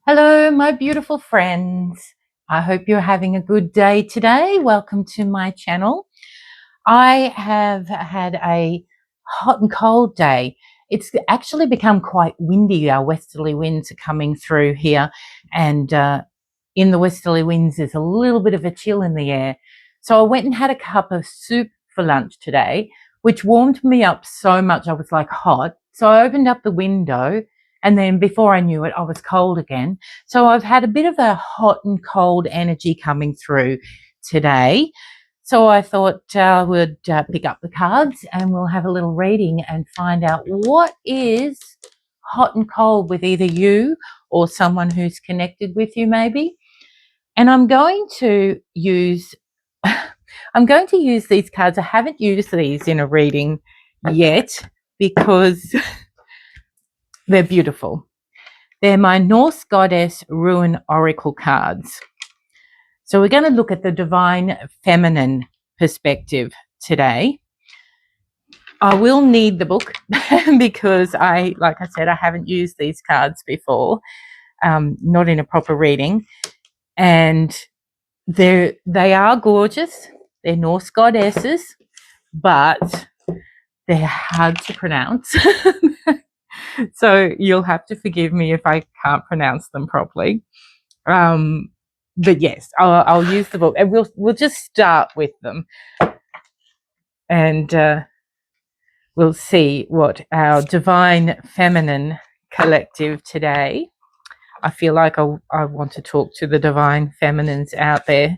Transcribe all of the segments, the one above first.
Hello, my beautiful friends. I hope you're having a good day today. Welcome to my channel. I have had a hot and cold day. It's actually become quite windy. Our westerly winds are coming through here, and in the westerly winds, there's a little bit of a chill in the air. So I went and had a cup of soup for lunch today, which warmed me up so much. I was like hot. So I opened up the window, and then before I knew it, I was cold again. So I've had a bit of a hot and cold energy coming through today. So I thought I would pick up the cards and we'll have a little reading and find out what is hot and cold with either you or someone who's connected with you maybe. And I'm going to use these cards. I haven't used these in a reading yet because they're beautiful. They're my Norse Goddess Rune Oracle cards. So we're going to look at the divine feminine perspective today. I will need the book because like I said, I haven't used these cards before, not in a proper reading. And they are gorgeous. They're Norse goddesses, but they're hard to pronounce. So you'll have to forgive me if I can't pronounce them properly. But yes, I'll use the book, and we'll just start with them, and we'll see what our divine feminine collective today. I feel like I want to talk to the divine feminines out there,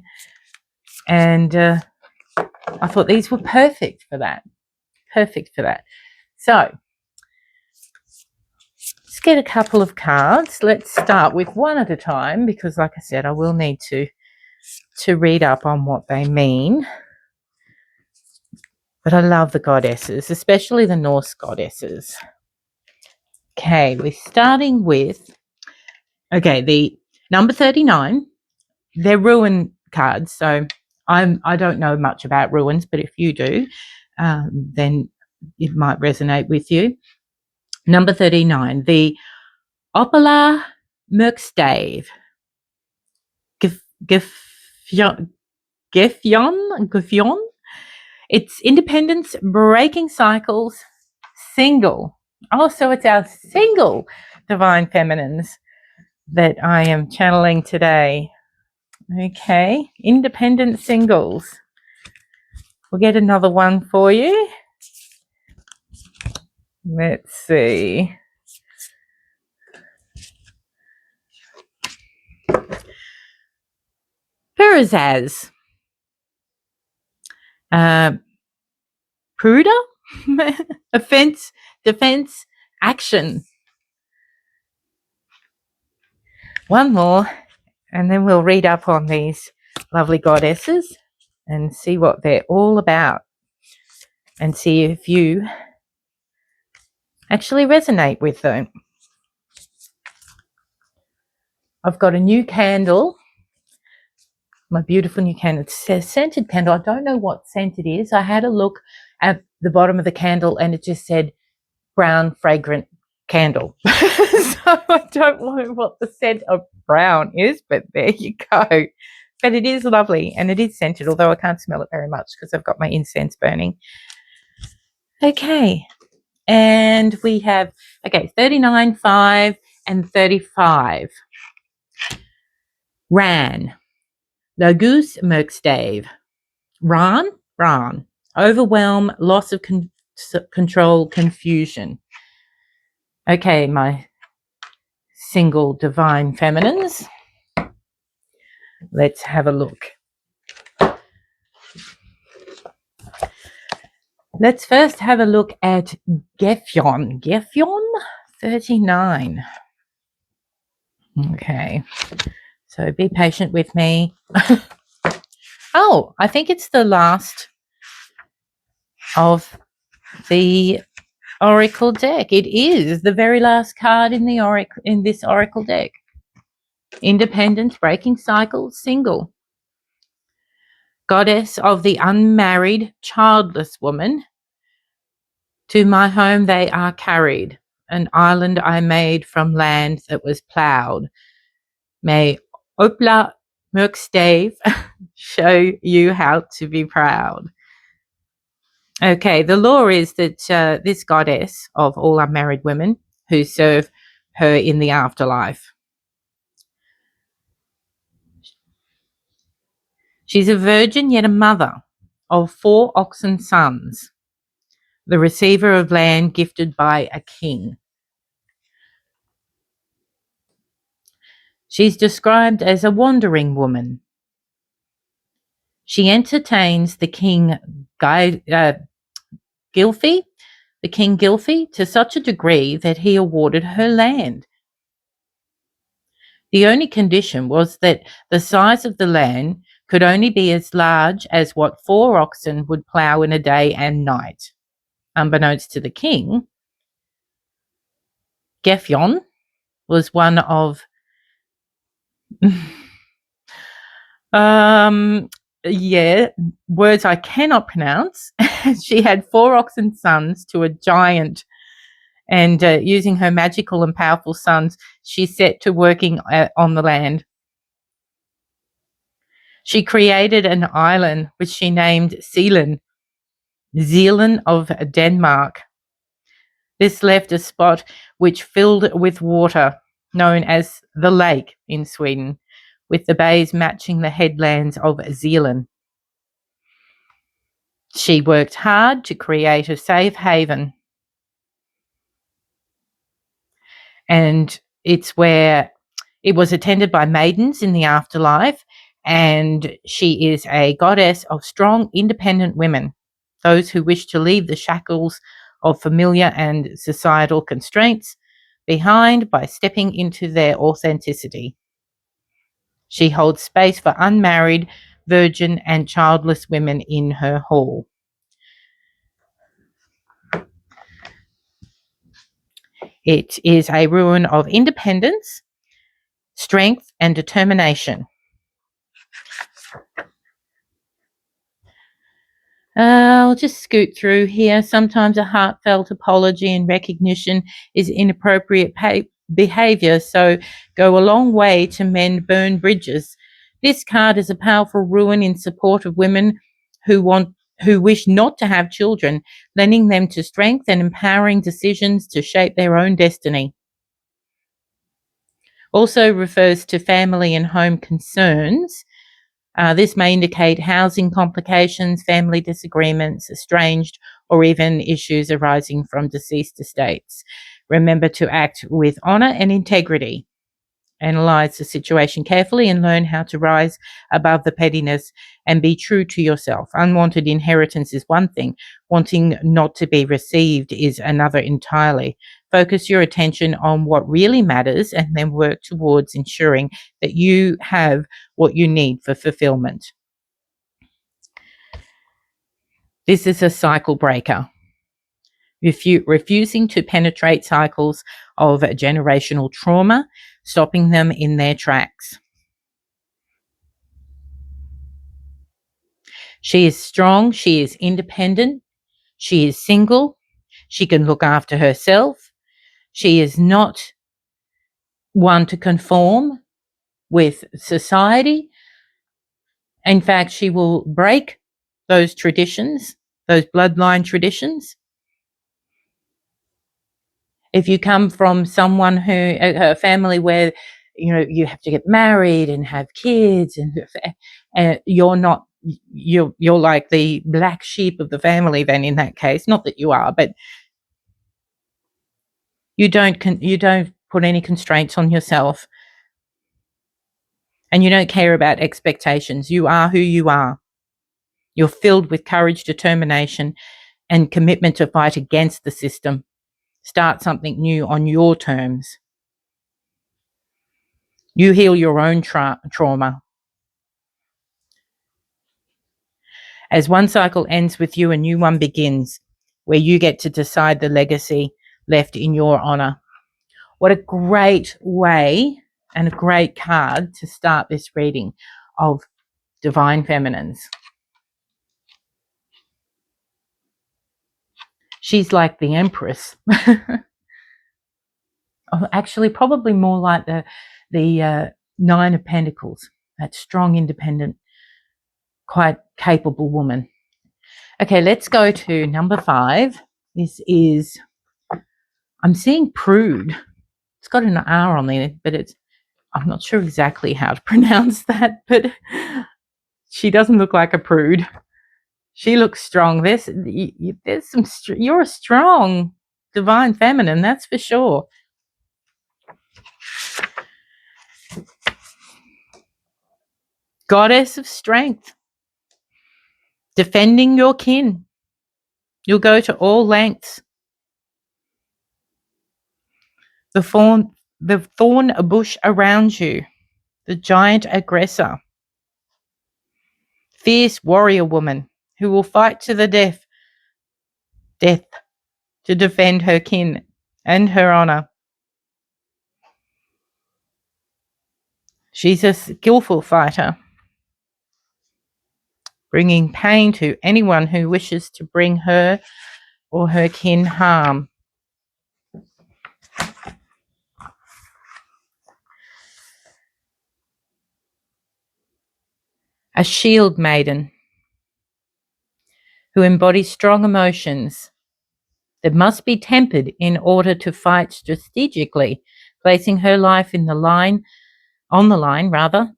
and I thought these were perfect for that. So let's get a couple of cards. Let's start with one at a time because, like I said, I will need to read up on what they mean. But I love the goddesses, especially the Norse goddesses. Okay, we're starting with, the number 39. They're rune cards, so I don't know much about runes, but if you do, then it might resonate with you. Number 39, the Opala Merkstave. Gefjon. It's independence, breaking cycles, single. Oh, so it's our single divine feminines that I am channeling today. Okay, independent singles. We'll get another one for you. Let's see. Perazaz. Pruda. Offense, defense, action. One more, and then we'll read up on these lovely goddesses and see what they're all about and see if you actually resonate with them. I've got a new candle, my beautiful new candle. It says scented candle. I don't know what scent it is. I had a look at the bottom of the candle and it just said brown fragrant candle. So I don't know what the scent of brown is, but there you go. But it is lovely and it is scented, although I can't smell it very much because I've got my incense burning. Okay, and we have 39, 5 and 35. Ran. Logus Merkstave. Ran. Overwhelm, loss of control, confusion. Okay, my single divine feminines. Let's have a look. Let's first have a look at Gefjon. Gefjon 39. Okay, so be patient with me. Oh, I think it's the last of the Oracle deck. It is the very last card in the this Oracle deck. Independence, breaking cycles, single. Goddess of the unmarried, childless woman. To my home they are carried, an island I made from land that was ploughed. May Opla Merkstave show you how to be proud. Okay, the law is that this goddess of all unmarried women who serve her in the afterlife. She's a virgin yet a mother of 4 oxen sons, the receiver of land gifted by a king. She's described as a wandering woman. She entertains the king Gylfi, to such a degree that he awarded her land. The only condition was that the size of the land could only be as large as what 4 oxen would plough in a day and night. Unbeknownst to the king, Gefjon was one of words I cannot pronounce. She had 4 oxen sons to a giant, and using her magical and powerful sons, she set to working on the land. She created an island which she named Zealand of Denmark. This left a spot which filled with water, known as the lake in Sweden, with the bays matching the headlands of Zealand. She worked hard to create a safe haven, and it's where it was attended by maidens in the afterlife, and she is a goddess of strong, independent women, those who wish to leave the shackles of familiar and societal constraints behind by stepping into their authenticity. She holds space for unmarried, virgin, and childless women in her hall. It is a ruin of independence, strength, and determination. I'll just scoot through here. Sometimes a heartfelt apology and recognition is inappropriate behaviour, so go a long way to mend burned bridges. This card is a powerful ruin in support of women who wish not to have children, lending them to strength and empowering decisions to shape their own destiny. Also refers to family and home concerns. This may indicate housing complications, family disagreements, estranged, or even issues arising from deceased estates. Remember to act with honour and integrity. Analyse the situation carefully and learn how to rise above the pettiness and be true to yourself. Unwanted inheritance is one thing. Wanting not to be received is another entirely. Focus your attention on what really matters and then work towards ensuring that you have what you need for fulfillment. This is a cycle breaker. Refusing to penetrate cycles of generational trauma, stopping them in their tracks. She is strong, she is independent, she is single, she can look after herself, she is not one to conform with society. In fact, she will break those traditions, those bloodline traditions. If you come from someone a family where, you have to get married and have kids, and you're not, you're like the black sheep of the family then in that case. Not that you are, but you don't put any constraints on yourself, and you don't care about expectations. You are who you are. You're filled with courage, determination, and commitment to fight against the system. Start something new on your terms. You heal your own trauma. As one cycle ends with you, a new one begins, where you get to decide the legacy left in your honour. What a great way and a great card to start this reading of Divine Feminines. She's like the Empress. Actually, probably more like the Nine of Pentacles, that strong, independent, quite capable woman. Okay, let's go to number 5. This is, I'm seeing prude. It's got an R on there, but I'm not sure exactly how to pronounce that, but she doesn't look like a prude. She looks strong. You're a strong divine feminine, that's for sure. Goddess of strength. Defending your kin. You'll go to all lengths. The thorn bush around you. The giant aggressor. Fierce warrior woman who will fight to the death to defend her kin and her honor. She's a skillful fighter, bringing pain to anyone who wishes to bring her or her kin harm. A shield maiden who embodies strong emotions that must be tempered in order to fight strategically, placing her life on the line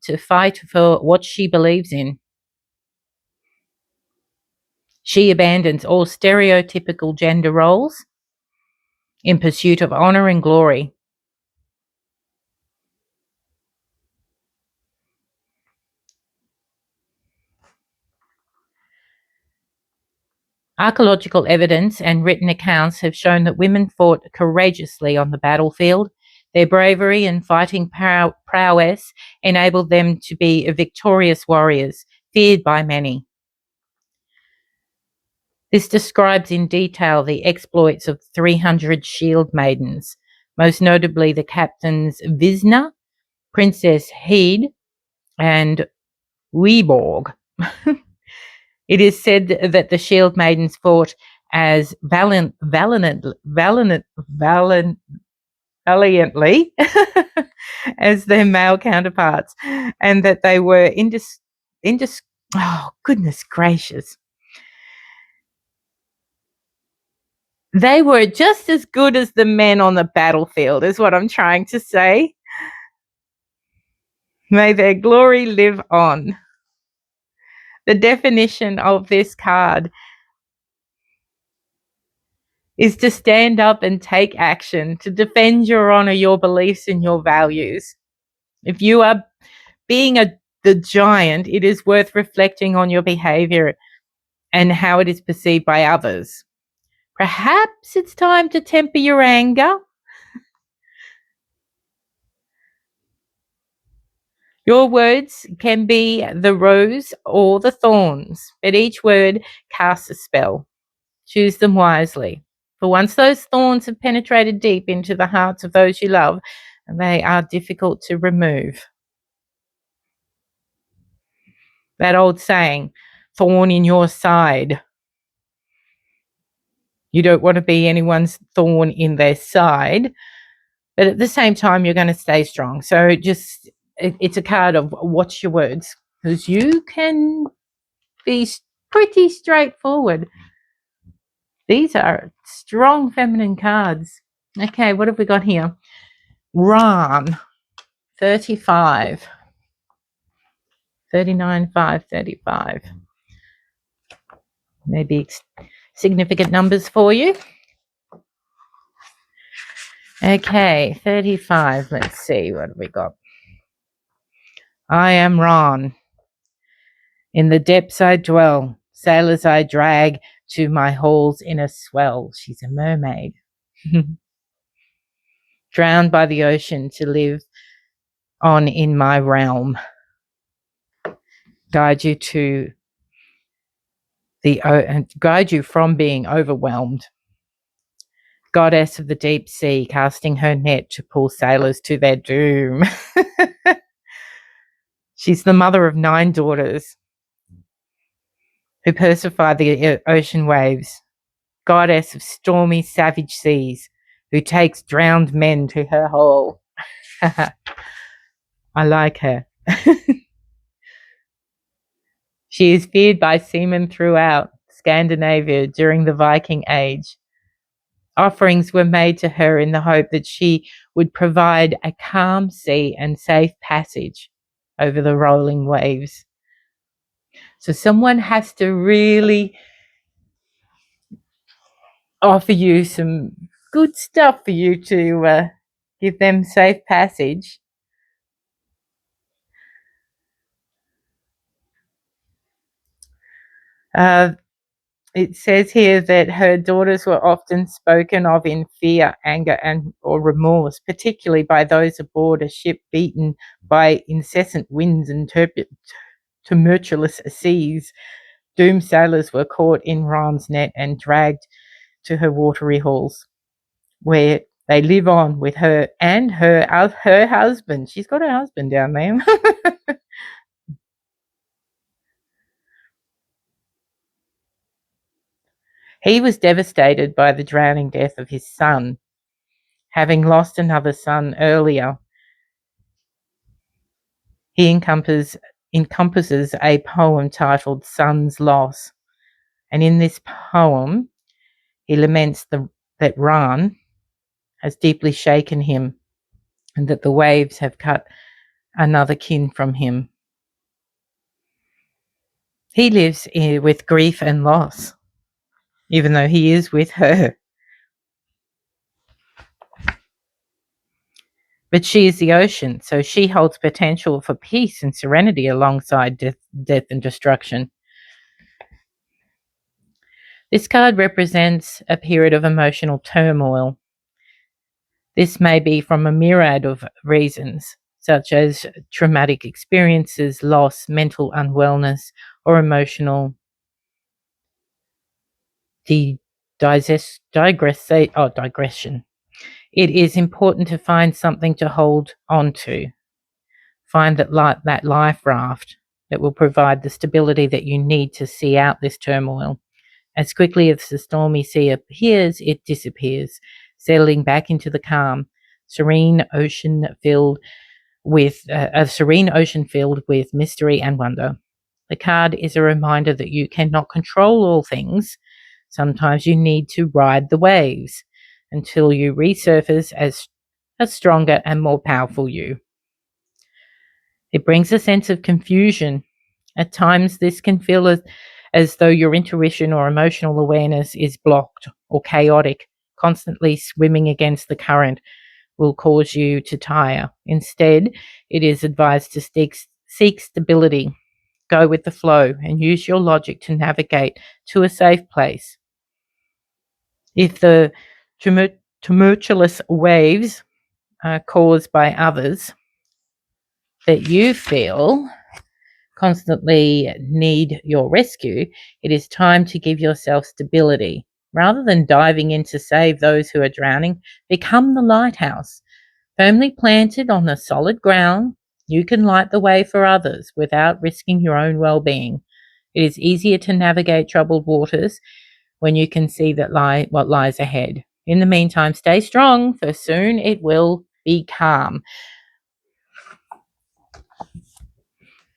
to fight for what she believes in. She abandons all stereotypical gender roles in pursuit of honor and glory. Archaeological evidence and written accounts have shown that women fought courageously on the battlefield. Their bravery and fighting prowess enabled them to be victorious warriors, feared by many. This describes in detail the exploits of 300 shield maidens, most notably the captains Visna, Princess Hede, and Weborg. It is said that the shield maidens fought as valiantly as their male counterparts, and that they were oh, goodness gracious. They were just as good as the men on the battlefield, is what I'm trying to say. May their glory live on. The definition of this card is to stand up and take action, to defend your honor, your beliefs, and your values. If you are being the giant, it is worth reflecting on your behavior and how it is perceived by others. Perhaps it's time to temper your anger. Your words can be the rose or the thorns, but each word casts a spell. Choose them wisely. For once those thorns have penetrated deep into the hearts of those you love, they are difficult to remove. That old saying, thorn in your side. You don't want to be anyone's thorn in their side, but at the same time, you're going to stay strong. So just, it's a card of watch your words, because you can be pretty straightforward. These are strong feminine cards. Okay, what have we got here? Ran, 35. 39, 5, 35. Maybe significant numbers for you. Okay, 35. Let's see, what have we got? I am Ran. In the depths I dwell, sailors I drag to my halls in a swell. She's a mermaid. Drowned by the ocean to live on in my realm. Guide you from being overwhelmed. Goddess of the deep sea, casting her net to pull sailors to their doom. She's the mother of 9 daughters who persify the ocean waves. Goddess of stormy, savage seas, who takes drowned men to her hole. I like her. She is feared by seamen throughout Scandinavia during the Viking Age. Offerings were made to her in the hope that she would provide a calm sea and safe passage over the rolling waves. So someone has to really offer you some good stuff for you to give them safe passage. It says here that her daughters were often spoken of in fear, anger, and or remorse, particularly by those aboard a ship beaten by incessant winds and tumultuous seas. Doomed sailors were caught in Ran's net and dragged to her watery halls, where they live on with her and her husband. She's got her husband down there. He was devastated by the drowning death of his son, having lost another son earlier. He encompasses a poem titled Son's Loss, and in this poem he laments that Ran has deeply shaken him and that the waves have cut another kin from him. He lives with grief and loss, even though he is with her. But she is the ocean, so she holds potential for peace and serenity alongside death and destruction. This card represents a period of emotional turmoil. This may be from a myriad of reasons, such as traumatic experiences, loss, mental unwellness, or emotional digression. It is important to find something to hold on to. Find that life raft that will provide the stability that you need to see out this turmoil. As quickly as the stormy sea appears, it disappears, settling back into the calm, serene ocean filled with mystery and wonder. The card is a reminder that you cannot control all things. Sometimes you need to ride the waves until you resurface as a stronger and more powerful you. It brings a sense of confusion. At times, this can feel as though your intuition or emotional awareness is blocked or chaotic. Constantly swimming against the current will cause you to tire. Instead, it is advised to seek stability, go with the flow, and use your logic to navigate to a safe place. If the tumultuous waves are caused by others that you feel constantly need your rescue, it is time to give yourself stability. Rather than diving in to save those who are drowning, become the lighthouse. Firmly planted on the solid ground, you can light the way for others without risking your own well-being. It is easier to navigate troubled waters when you can see what lies ahead. In the meantime, stay strong, for soon it will be calm.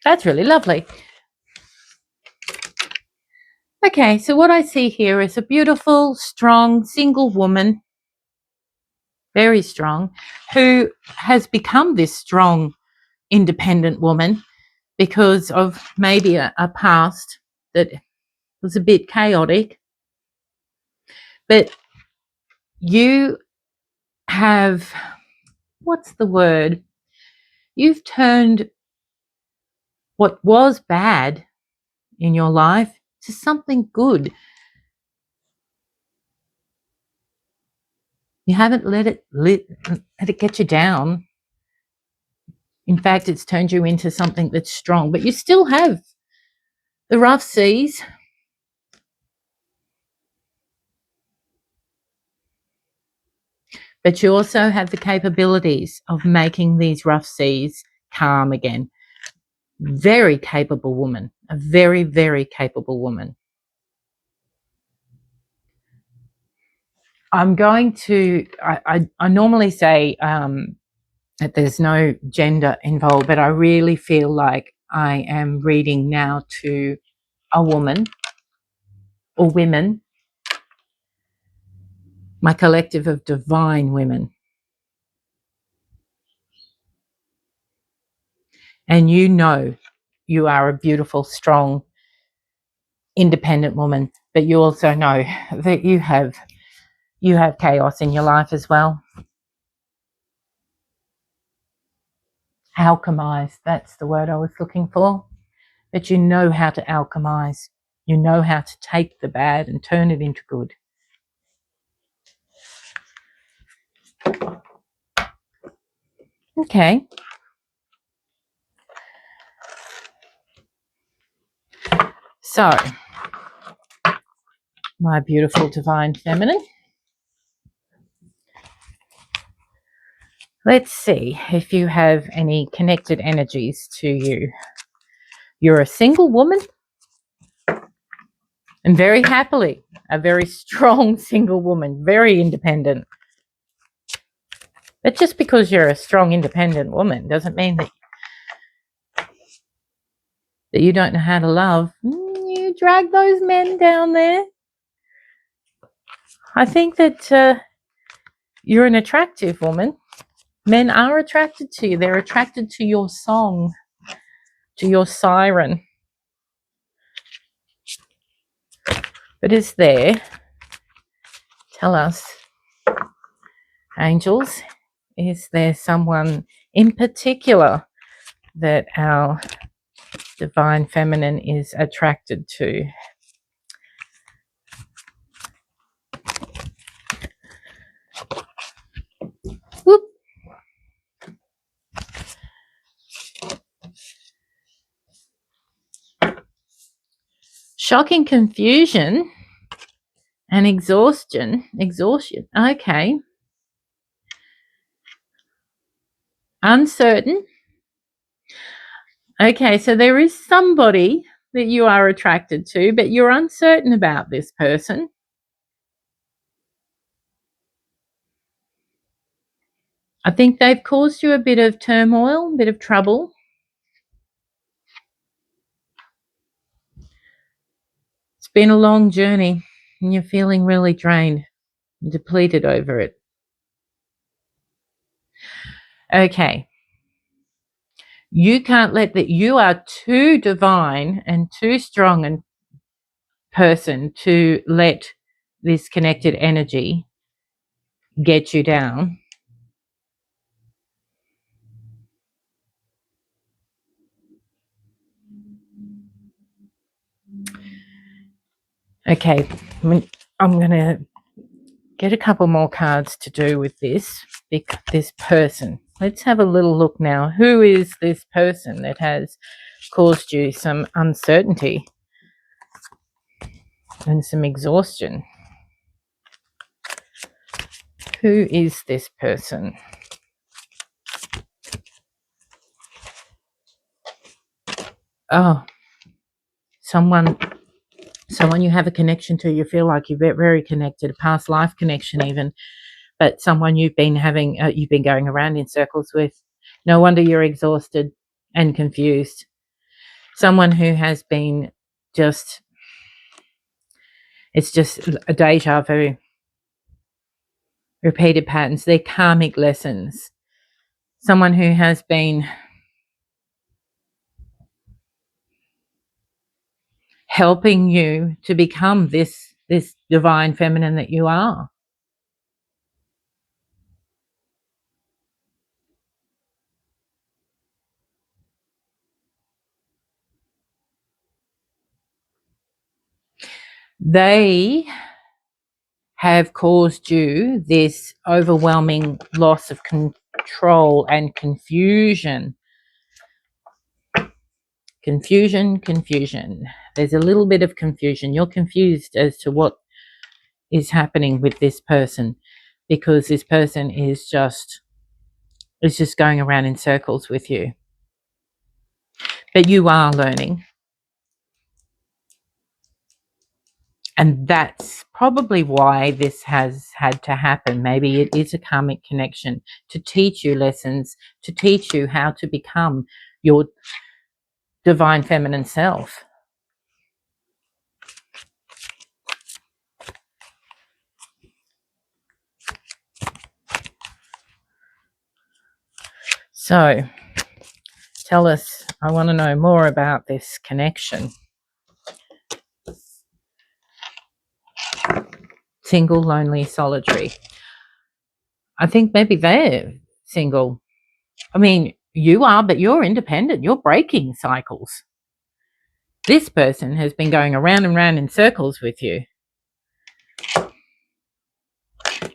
That's really lovely. Okay, so what I see here is a beautiful, strong, single woman, very strong, who has become this strong, independent woman because of maybe a past that was a bit chaotic. But you have, what's the word? You've turned what was bad in your life to something good. You haven't let it get you down. In fact, it's turned you into something that's strong, but you still have the rough seas. But you also have the capabilities of making these rough seas calm again. Very capable woman, a very, very capable woman. I'm going to, I normally say that there's no gender involved, but I really feel like I am reading now to a woman or women, my collective of divine women. And you know you are a beautiful, strong, independent woman, but you also know that you have chaos in your life as well. Alchemize, that's the word I was looking for. But you know how to alchemize. You know how to take the bad and turn it into good. Okay. So, my beautiful divine feminine. Let's see if you have any connected energies to you. You're a single woman, and very happily, a very strong single woman, very independent. But just because you're a strong, independent woman doesn't mean that you don't know how to love. You drag those men down there. I think that you're an attractive woman. Men are attracted to you. They're attracted to your song, to your siren. But is there, tell us, angels, is there someone in particular that our divine feminine is attracted to? Whoop. Shocking confusion and exhaustion. Okay. Uncertain. Okay, so there is somebody that you are attracted to, but you're uncertain about this person. I think they've caused you a bit of turmoil, a bit of trouble. It's been a long journey and you're feeling really drained and depleted over it. Okay. You can't let that. You are too divine and too strong a person to let this connected energy get you down. Okay, I'm going to get a couple more cards to do with this person. Let's have a little look now. Who is this person that has caused you some uncertainty and some exhaustion? Who is this person? Oh, someone you have a connection to. You feel like you're very connected, a past life connection even, but someone you've been going around in circles with. No wonder you're exhausted and confused. Someone who has been it's just a deja vu. Repeated patterns, they're karmic lessons. Someone who has been helping you to become this divine feminine that you are. They have caused you this overwhelming loss of control and confusion. Confusion. There's a little bit of confusion. You're confused as to what is happening with this person, because this person is just going around in circles with you. But you are learning. And that's probably why this has had to happen. Maybe it is a karmic connection to teach you lessons, to teach you how to become your divine feminine self. So tell us, I want to know more about this connection. Single, lonely, solitary. I think maybe they're single. I mean, you are, but you're independent. You're breaking cycles. This person has been going around and round in circles with you.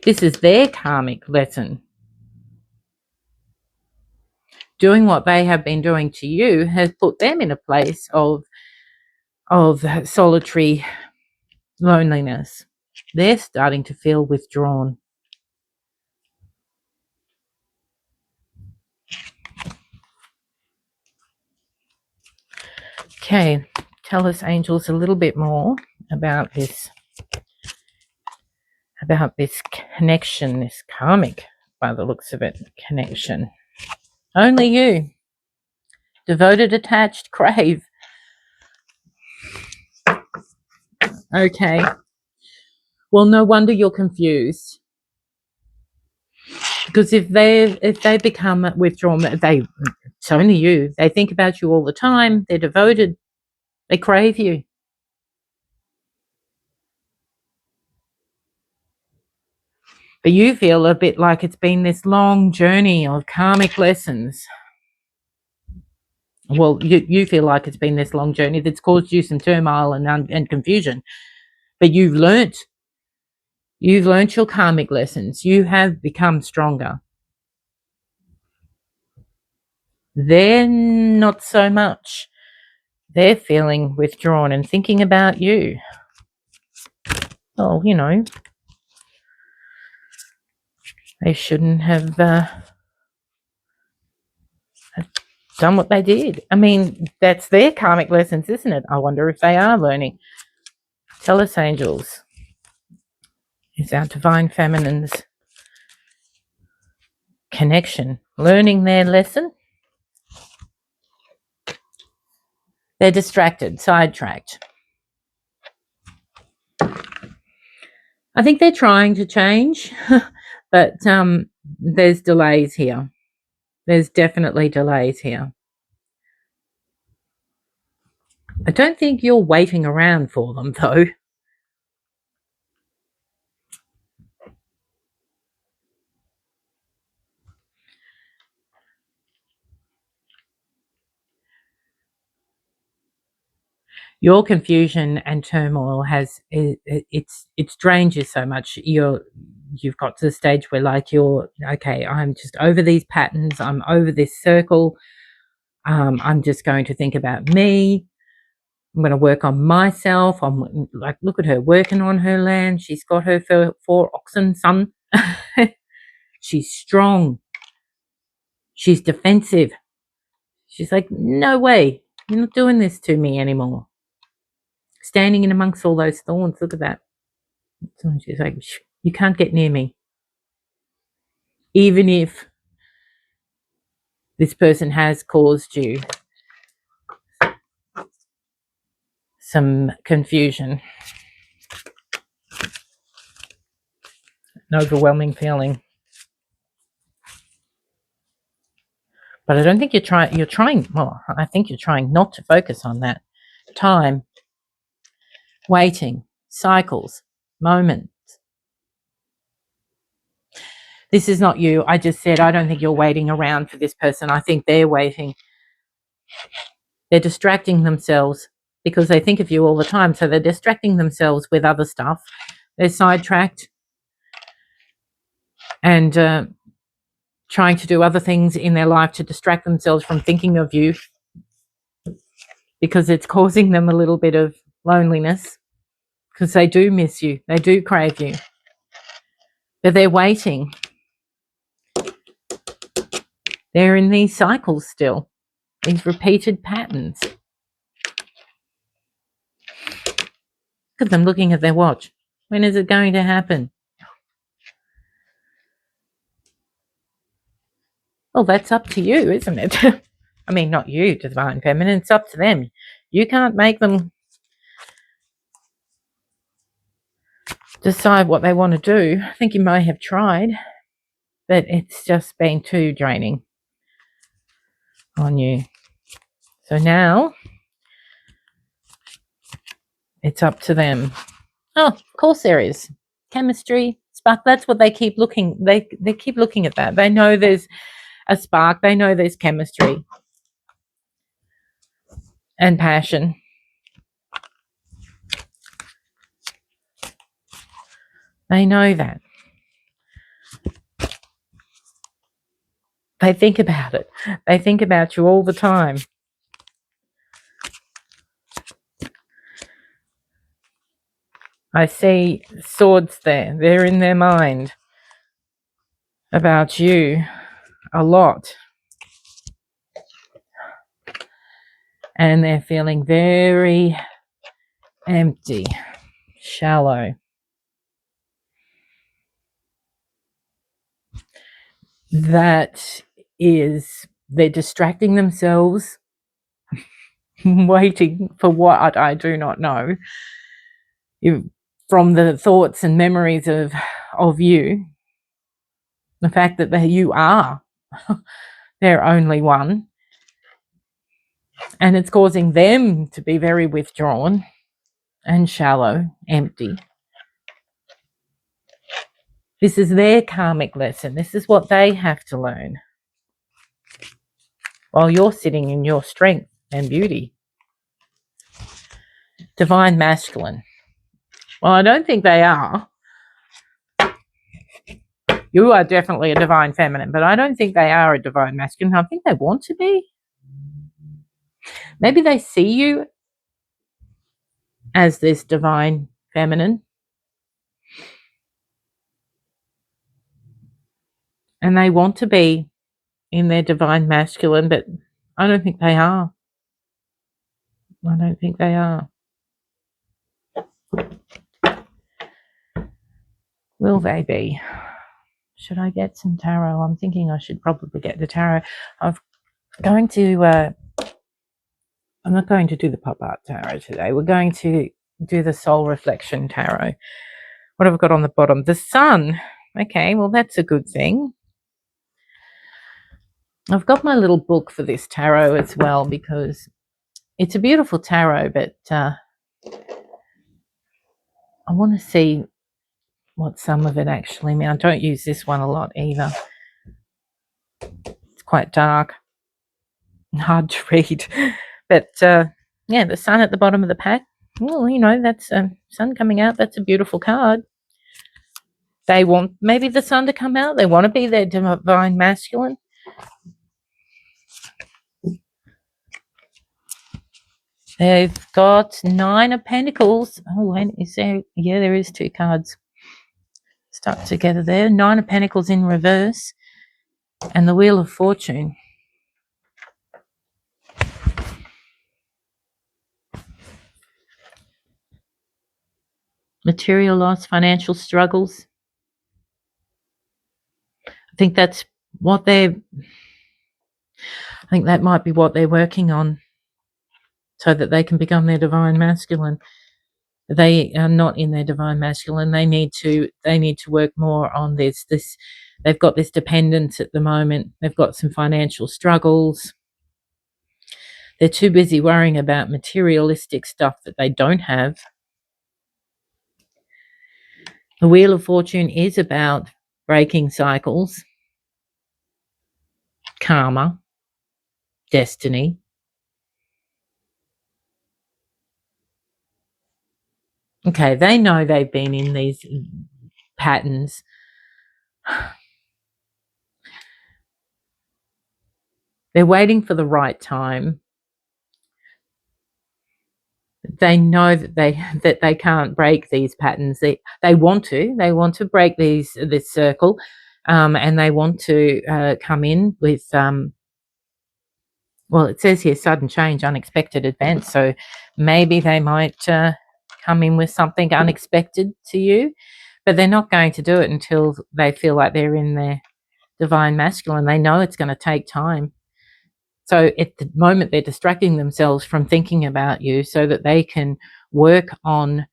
This is their karmic lesson. Doing what they have been doing to you has put them in a place of solitary loneliness. They're starting to feel withdrawn. Okay, tell us, angels, a little bit more about this connection, this karmic, by the looks of it, connection. Only you. Devoted, attached, crave. Okay. Well, no wonder you're confused. Because if they become withdrawn, it's only you. They think about you all the time. They're devoted. They crave you. But you feel a bit like it's been this long journey of karmic lessons. Well, you feel like it's been this long journey that's caused you some turmoil and confusion. But you've learnt your karmic lessons. You have become stronger. They're not so much. They're feeling withdrawn and thinking about you. Oh, you know, they shouldn't have done what they did. I mean, that's their karmic lessons, isn't it? I wonder if they are learning. Tell us, angels, is our divine feminine's connection learning their lesson? They're distracted, sidetracked. I think they're trying to change, but there's delays here. There's definitely delays here. I don't think you're waiting around for them, though. Your confusion and turmoil it's drained you so much. You've got to the stage where, like, you're okay. I'm just over these patterns. I'm over this circle. I'm just going to think about me. I'm going to work on myself. I'm like, look at her working on her land. She's got her 4 oxen, son. She's strong. She's defensive. She's like, no way. You're not doing this to me anymore. Standing in amongst all those thorns. Look at that. So she's like, you can't get near me. Even if this person has caused you some confusion, an overwhelming feeling. But I don't think you're trying, well, I think you're trying not to focus on that. Time, waiting, cycles, moments. This is not you. I just said I don't think you're waiting around for this person. I think they're waiting. They're distracting themselves because they think of you all the time. So they're distracting themselves with other stuff. They're sidetracked and trying to do other things in their life to distract themselves from thinking of you, because it's causing them a little bit of loneliness, because they do miss you. They do crave you. But they're waiting. They're in these cycles still, these repeated patterns. Look at them looking at their watch. When is it going to happen? Well, that's up to you, isn't it? I mean, not you, Divine Feminine. It's up to them. You can't make them decide what they want to do. I think you may have tried, but it's just been too draining on you. So now it's up to them. Oh, of course there is. Chemistry, spark, that's what they keep looking. They keep looking at that. They know there's a spark. They know there's chemistry and passion. They know that. They think about it. They think about you all the time. I see swords there. They're in their mind about you a lot. And they're feeling very empty, shallow. That is, they're distracting themselves, waiting for what I do not know, from the thoughts and memories of you, the fact that you are their only one, and it's causing them to be very withdrawn and shallow, empty. This is their karmic lesson. This is what they have to learn, while you're sitting in your strength and beauty. Divine Masculine. Well, I don't think they are. You are definitely a Divine Feminine, but I don't think they are a Divine Masculine. I think they want to be. Maybe they see you as this Divine Feminine, and they want to be in their Divine Masculine, but I don't think they are. I don't think they are. Will they be? Should I get some tarot? I'm thinking I should probably get the tarot. I'm not going to do the pop art tarot today. We're going to do the soul reflection tarot. What have I got on the bottom? The sun. Okay, well, that's a good thing. I've got my little book for this tarot as well, because it's a beautiful tarot, but I want to see what some of it actually means. I don't use this one a lot either. It's quite dark and hard to read. But yeah, the sun at the bottom of the pack. Well, you know, that's sun coming out. That's a beautiful card. They want maybe the sun to come out. They want to be their Divine Masculine. They've got 9 of Pentacles. Oh, and is there? Yeah, there is 2 cards stuck together there. 9 of Pentacles in reverse, and the Wheel of Fortune. Material loss, financial struggles. I think that's what I think that might be what they're working on, so that they can become their Divine Masculine. They are not in their Divine Masculine. They need to work more on this. They've got this dependence at the moment. They've got some financial struggles. They're too busy worrying about materialistic stuff that they don't have. The Wheel of Fortune is about breaking cycles, karma, destiny. Okay, they know they've been in these patterns. They're waiting for the right time. They know that they can't break these patterns. They want to break this circle, and they want to come in with well, it says here sudden change, unexpected events. So maybe they might come in with something unexpected to you, but they're not going to do it until they feel like they're in their divine masculine. They know it's going to take time. So at the moment, they're distracting themselves from thinking about you so that they can work on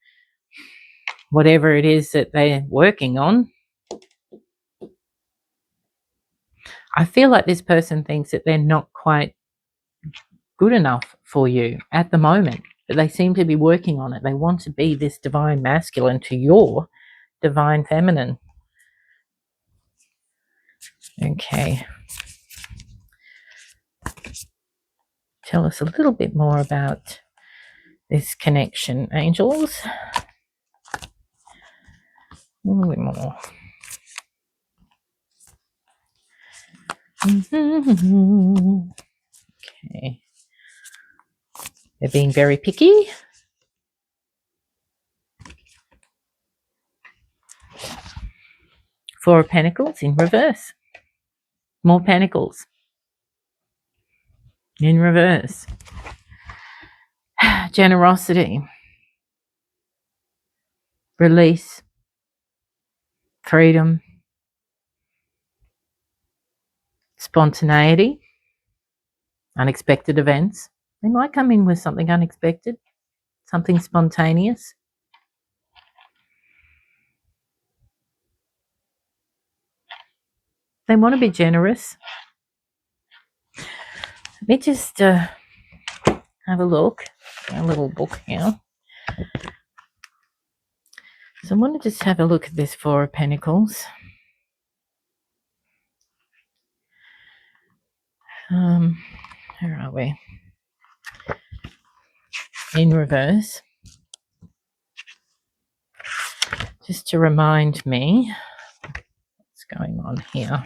whatever it is that they're working on. I feel like this person thinks that they're not quite good enough for you at the moment, but they seem to be working on it. They want to be this divine masculine to your divine feminine. Okay. Tell us a little bit more about this connection, angels. A little bit more. Okay. They're being very picky. Four of Pentacles in reverse. More Pentacles in reverse. Generosity. Release. Freedom. Spontaneity. Unexpected events. They might come in with something unexpected, something spontaneous. They want to be generous. Let me just have a look. A little book here. So I want to just have a look at this Four of Pentacles. Where are we? In reverse. Just to remind me what's going on here.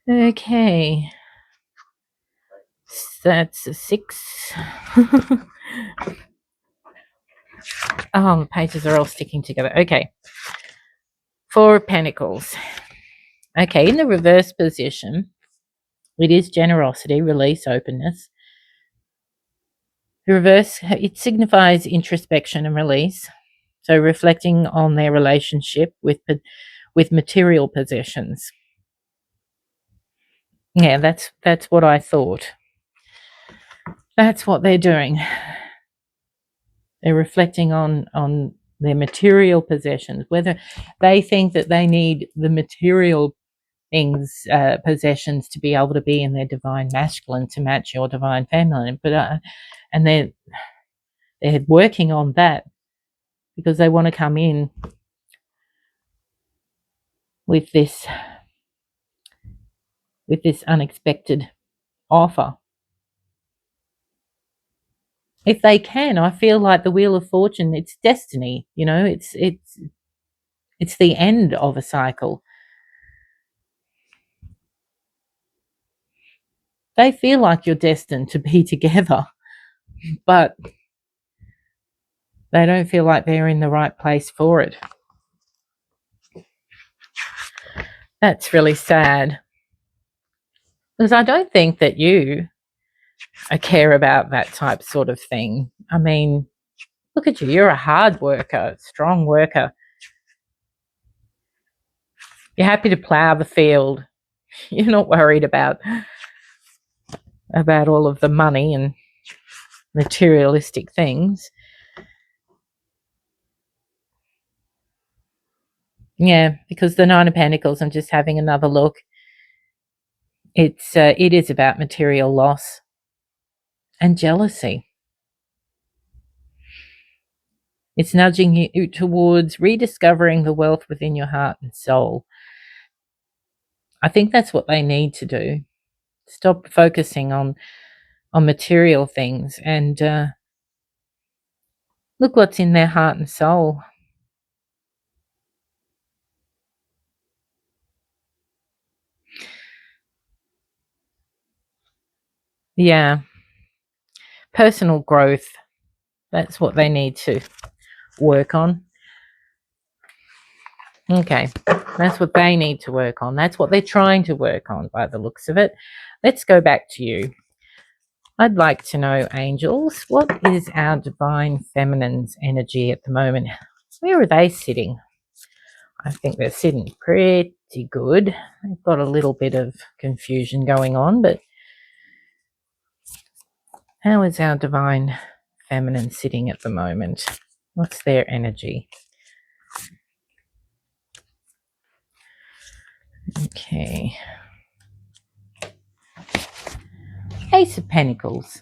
Okay. That's a 6. Oh, the pages are all sticking together. Okay. Four of Pentacles. Okay, in the reverse position, it is generosity, release, openness. The reverse, it signifies introspection and release. So reflecting on their relationship with material possessions. Yeah, that's what I thought. That's what they're doing. They're reflecting on their material possessions, whether they think that they need the material things, possessions, to be able to be in their divine masculine to match your divine feminine. But and they're working on that because they want to come in with this unexpected offer. If they can, I feel like the Wheel of Fortune, it's destiny, you know, it's the end of a cycle. They feel like you're destined to be together, but they don't feel like they're in the right place for it. That's really sad. Because I don't think that you care about that type sort of thing. I mean, look at you. You're a hard worker, strong worker. You're happy to plow the field. You're not worried about all of the money and materialistic things. Yeah, because the Nine of Pentacles, I'm just having another look. It is about material loss and jealousy. It's nudging you towards rediscovering the wealth within your heart and soul. I think that's what they need to do. Stop focusing on material things and look what's in their heart and soul. Yeah. Personal growth. That's what they need to work on. Okay. That's what they need to work on. That's what they're trying to work on by the looks of it. Let's go back to you. I'd like to know, angels, what is our divine feminine's energy at the moment? Where are they sitting? I think they're sitting pretty good. They've got a little bit of confusion going on, but how is our divine feminine sitting at the moment? What's their energy? Okay. Ace of Pentacles.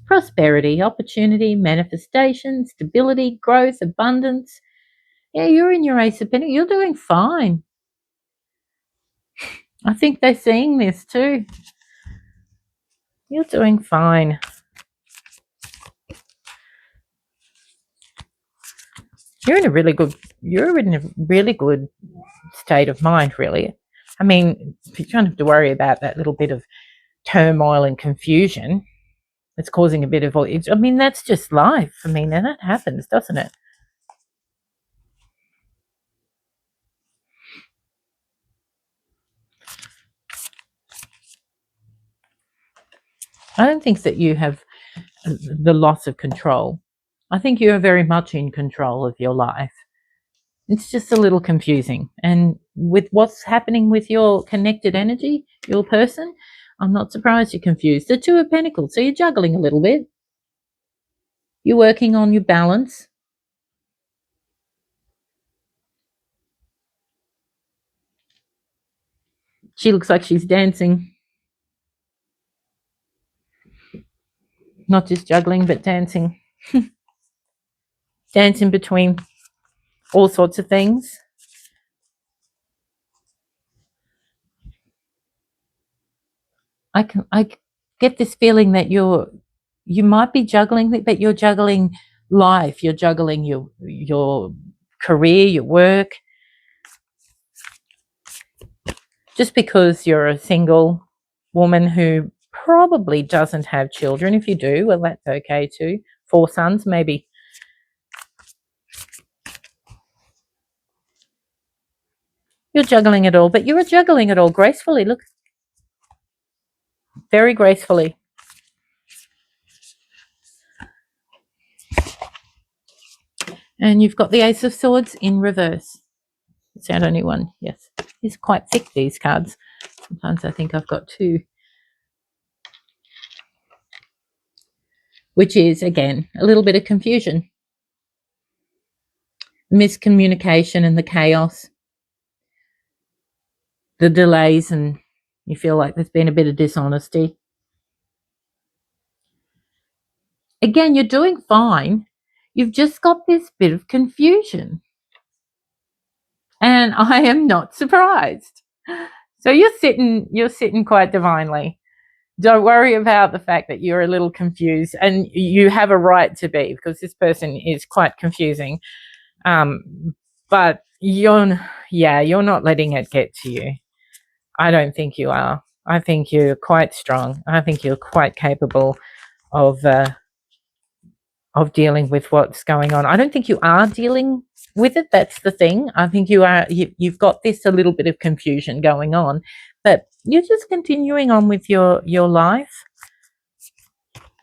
Prosperity, opportunity, manifestation, stability, growth, abundance. Yeah, you're in your Ace of Pentacles. You're doing fine. I think they're seeing this too. You're doing fine. You're in a really good state of mind, really. I mean, you don't have to worry about that little bit of turmoil and confusion. It's causing a bit of, I mean, that's just life. I mean, and that happens, doesn't it? I don't think that you have the loss of control. I think you are very much in control of your life. It's just a little confusing. And with what's happening with your connected energy, your person, I'm not surprised you're confused. The Two of Pentacles, so you're juggling a little bit. You're working on your balance. She looks like she's dancing. Not just juggling, but dancing. Dancing between all sorts of things. I get this feeling that you might be juggling, but you're juggling life. You're juggling your career, your work. Just because you're a single woman who probably doesn't have children. If you do, well, that's okay too. 4 sons, maybe. You're juggling it all, but you're juggling it all gracefully. Look, very gracefully. And you've got the Ace of Swords in reverse. It's our only one, yes. It's quite thick, these cards. Sometimes I think I've got 2. Which is, again, a little bit of confusion. Miscommunication and the chaos. The delays, and you feel like there's been a bit of dishonesty. Again, you're doing fine. You've just got this bit of confusion. And I am not surprised. So you're sitting quite divinely. Don't worry about the fact that you're a little confused, and you have a right to be, because this person is quite confusing. But you're not letting it get to you. I don't think you are. I think you're quite strong. I think you're quite capable of dealing with what's going on. I don't think you are dealing with it. That's the thing. I think you are. You've got this a little bit of confusion going on, but you're just continuing on with your life.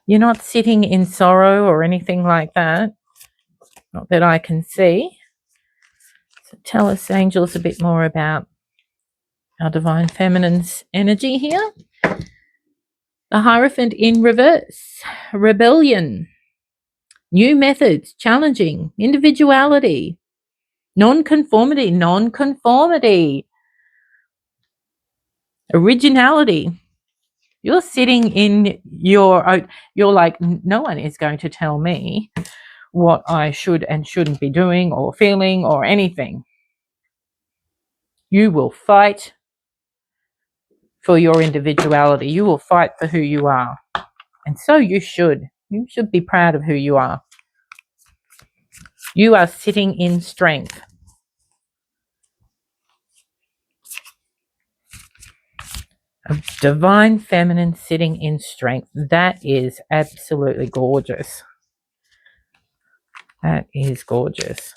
You're not sitting in sorrow or anything like that. Not that I can see. So tell us, angels, a bit more about our divine feminine's energy here. The Hierophant in reverse. Rebellion. New methods, challenging, individuality, non-conformity, originality. You're sitting in you're like, no one is going to tell me what I should and shouldn't be doing or feeling or anything. You will fight for your individuality. You will fight for who you are. And so you should. You should be proud of who you are. You are sitting in strength. A divine feminine sitting in strength. That is absolutely gorgeous. That is gorgeous.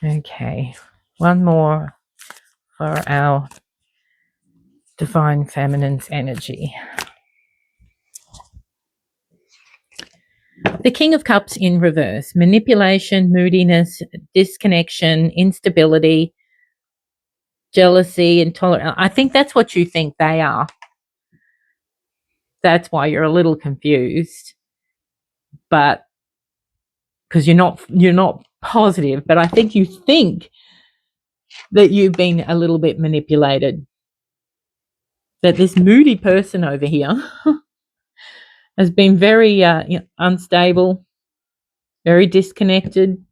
Okay, one more for our Divine Feminine's energy. The King of Cups in reverse. Manipulation, moodiness, disconnection, instability, jealousy, intolerance. I think that's what you think they are. That's why you're a little confused. But because you're not positive, but I think you think that you've been a little bit manipulated. That this moody person over here has been very unstable, very disconnected.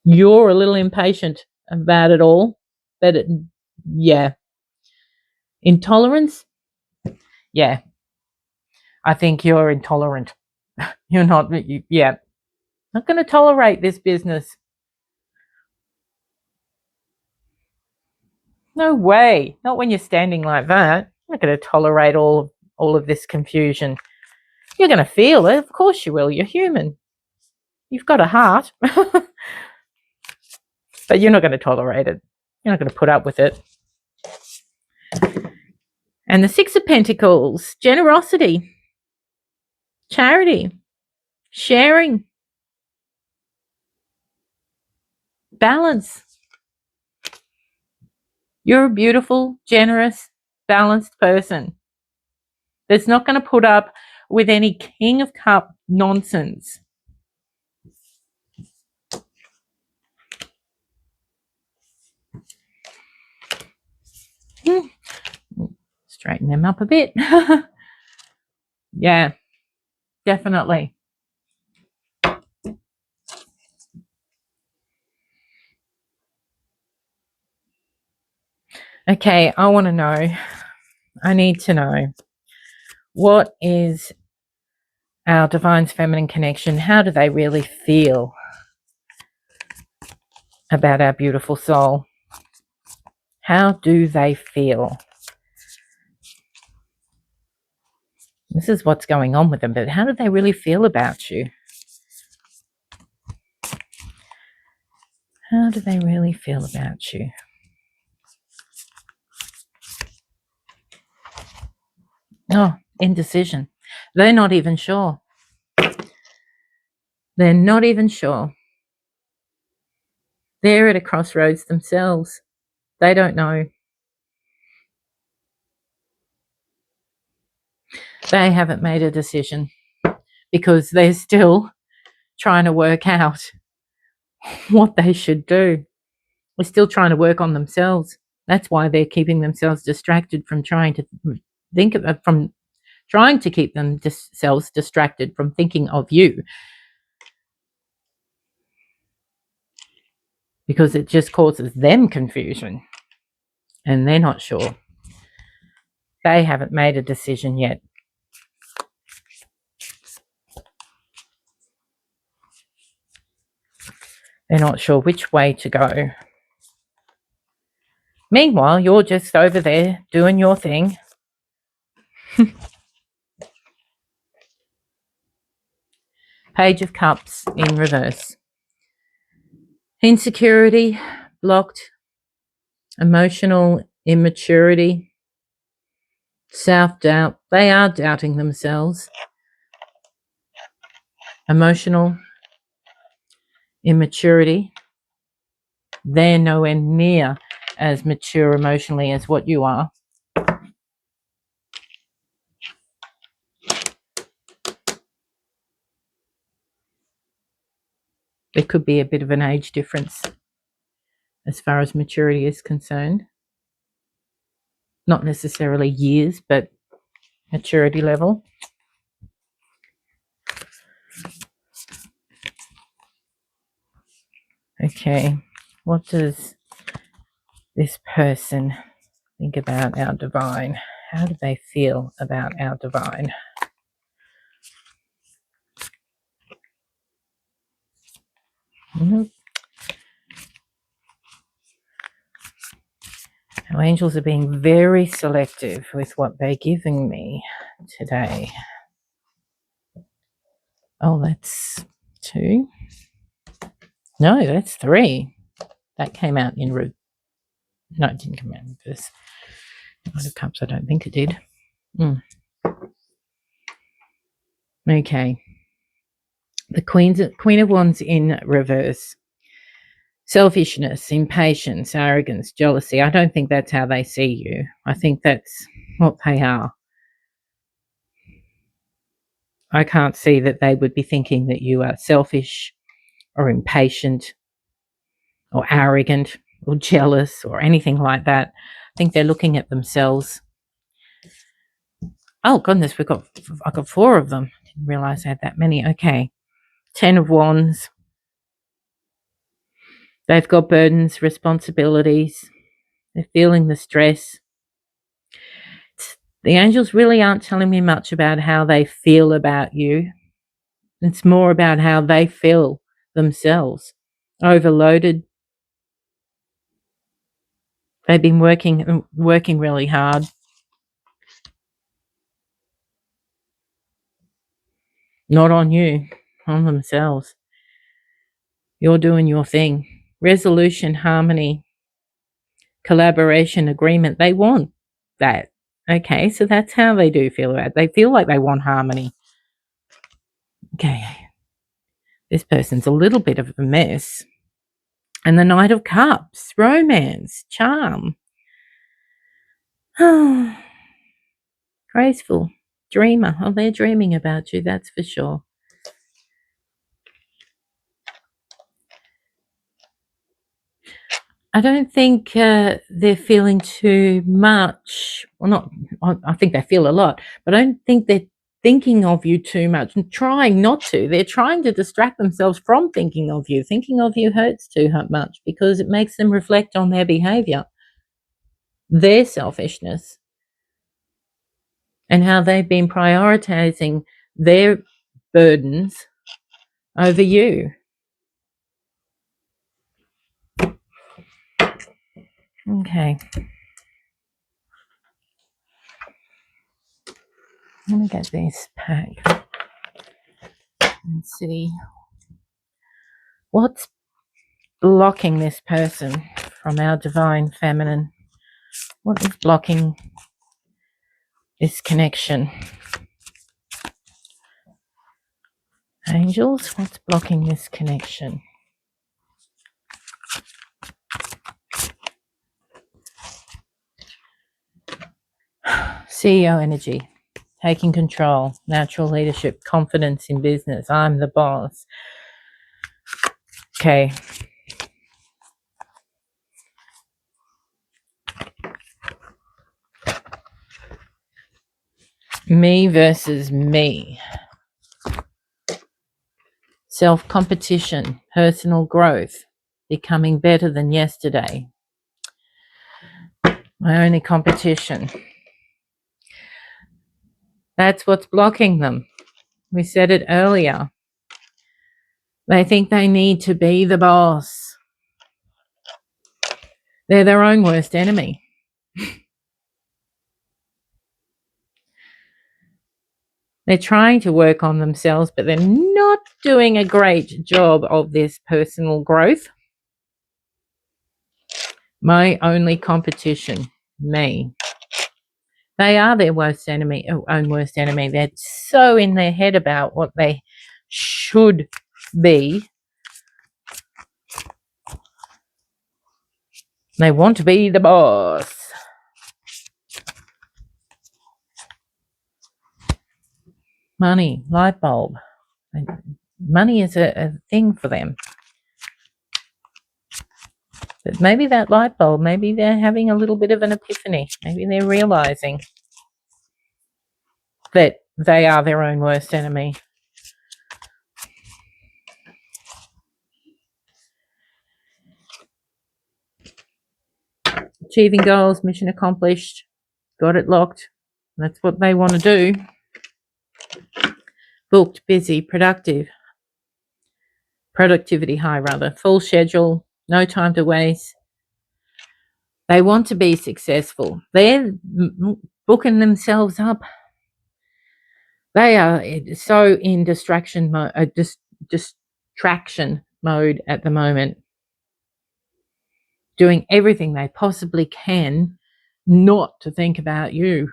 You're a little impatient about it all. But yeah. Intolerance? Yeah. I think you're intolerant. You're not, yeah. Not going to tolerate this business. No way. Not when you're standing like that. I'm not going to tolerate all of this confusion. You're going to feel it. Of course you will. You're human. You've got a heart. But you're not going to tolerate it. You're not going to put up with it. And the Six of Pentacles, generosity, charity, sharing, balance. You're a beautiful, generous, balanced person that's not going to put up with any King of Cups nonsense. Straighten them up a bit. Yeah, definitely. Okay, I want to know. I need to know. What is our Divine's Feminine connection? How do they really feel about our beautiful soul? How do they feel? This is what's going on with them, but how do they really feel about you? How do they really feel about you? Oh, indecision. They're not even sure. They're not even sure. They're at a crossroads themselves. They don't know. They haven't made a decision because they're still trying to work out what they should do. They're still trying to work on themselves. That's why they're keeping themselves distracted from trying to keep themselves distracted from thinking of you. Because it just causes them confusion. And they're not sure. They haven't made a decision yet. They're not sure which way to go. Meanwhile, you're just over there doing your thing. Page of Cups in reverse. Insecurity, blocked, emotional immaturity, self-doubt. They are doubting themselves. Emotional immaturity. They're nowhere near as mature emotionally as what you are. There could be a bit of an age difference as far as maturity is concerned. Not necessarily years, but maturity level. Okay, what does this person think about our divine? How do they feel about our divine? Our angels are being very selective with what they're giving me today. Oh, that's 2. No, that's 3. That came out in no, it didn't come out in reverse. Knight of Cups, I don't think it did. Okay. The Queen of Wands in reverse. Selfishness, impatience, arrogance, jealousy. I don't think that's how they see you. I think that's what they are. I can't see that they would be thinking that you are selfish or impatient or arrogant or jealous or anything like that. I think they're looking at themselves. Oh goodness, I got 4 of them. Didn't realize I had that many. Okay. 10 of Wands. They've got burdens, responsibilities. They're feeling the stress. The angels really aren't telling me much about how they feel about you. It's more about how they feel themselves. Overloaded. They've been working really hard. Not on you, on themselves. You're doing your thing. Resolution, harmony, collaboration, agreement. They want that. Okay, so that's how they do feel about it. They feel like they want harmony. Okay. This person's a little bit of a mess. And the Knight of Cups, romance, charm. Graceful, dreamer. Oh, they're dreaming about you, that's for sure. I don't think they're feeling too much. Well, not. I think they feel a lot, but I don't think they're thinking of you too much and trying not to. They're trying to distract themselves from thinking of you. Thinking of you hurts too much because it makes them reflect on their behavior, their selfishness, and how they've been prioritizing their burdens over you. Okay. Let me get this pack and see what's blocking this person from our divine feminine. What is blocking this connection? Angels, what's blocking this connection? CEO energy, taking control, natural leadership, confidence in business. I'm the boss. Okay. Me versus me. Self-competition, personal growth, becoming better than yesterday. My only competition. That's what's blocking them. We said it earlier. They think they need to be the boss. They're their own worst enemy. They're trying to work on themselves, but they're not doing a great job of this personal growth. My only competition, me. They are their worst enemy, own worst enemy. They're so in their head about what they should be. They want to be the boss. Money, light bulb. Money is a thing for them. But maybe that light bulb, maybe they're having a little bit of an epiphany. Maybe they're realizing that they are their own worst enemy. Achieving goals, mission accomplished, got it locked. That's what they want to do. Booked, busy, productive. Productivity high, rather. Full schedule, no time to waste. They want to be successful. They're booking themselves up. They are so in distraction mode, distraction mode at the moment, doing everything they possibly can not to think about you.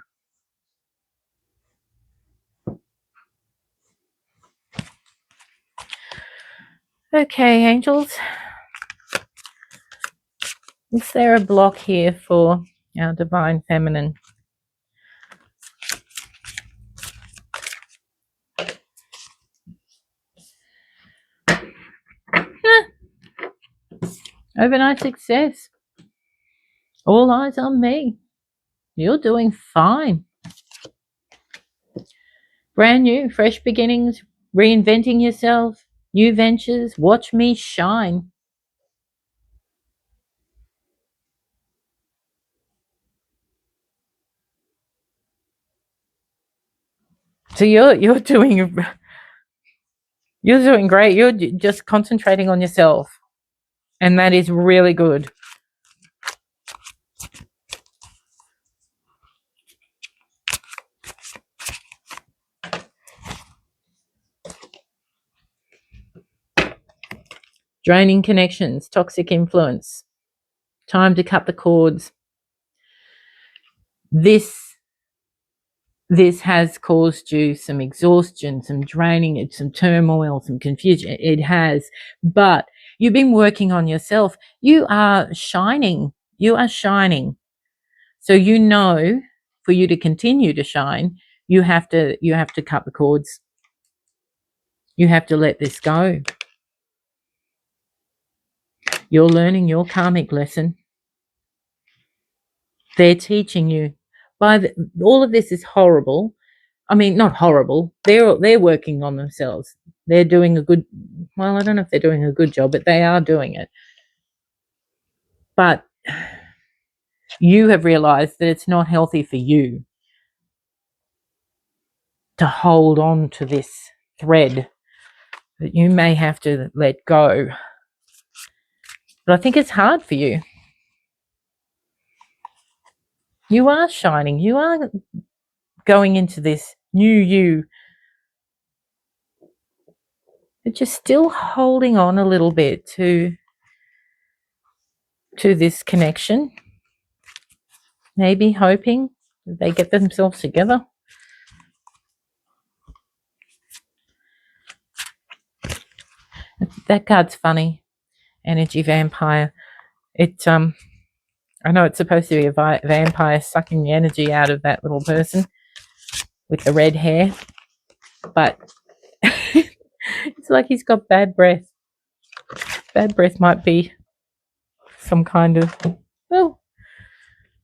Okay, angels. Is there a block here for our divine feminine? Overnight success. All eyes on me. You're doing fine. Brand new, fresh beginnings, reinventing yourself, new ventures. Watch me shine. So you're doing great. You're just concentrating on yourself, and that is really good. Draining connections, toxic influence. Time to cut the cords. This has caused you some exhaustion, some draining, some turmoil, some confusion. It has, but you've been working on yourself. You are shining. You are shining. So you know, for you to continue to shine, you have to cut the cords. You have to let this go. You're learning your karmic lesson. They're teaching you. All of this is horrible. I mean, not horrible. They're working on themselves. They're doing a good. Well, I don't know if they're doing a good job, but they are doing it. But you have realized that it's not healthy for you to hold on to this thread, that you may have to let go. But I think it's hard for you. You are shining. You are going into this new you. But you're still holding on a little bit to this connection. Maybe hoping that they get themselves together. That card's funny. Energy vampire. It's I know it's supposed to be a vampire sucking the energy out of that little person with the red hair, but it's like he's got bad breath. Bad breath might be some kind of, well,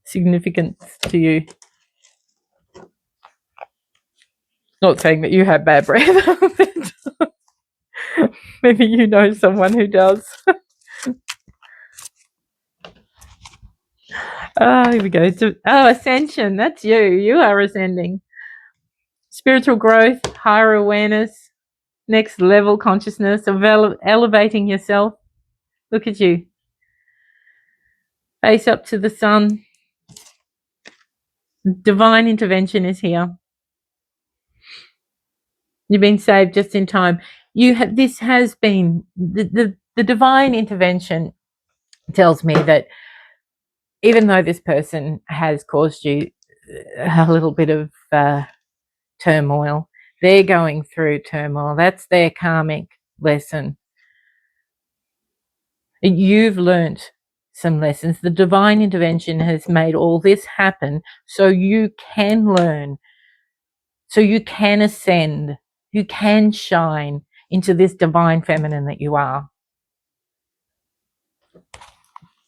significance to you. Not saying that you have bad breath. Maybe you know someone who does. Here we go. Ascension. That's you. You are ascending. Spiritual growth, higher awareness, next level consciousness of elevating yourself. Look at you. Face up to the sun. Divine intervention is here. You've been saved just in time. This has been the divine intervention tells me that even though this person has caused you a little bit of turmoil, they're going through turmoil. That's their karmic lesson. You've learnt some lessons. The divine intervention has made all this happen so you can learn, so you can ascend, you can shine into this divine feminine that you are.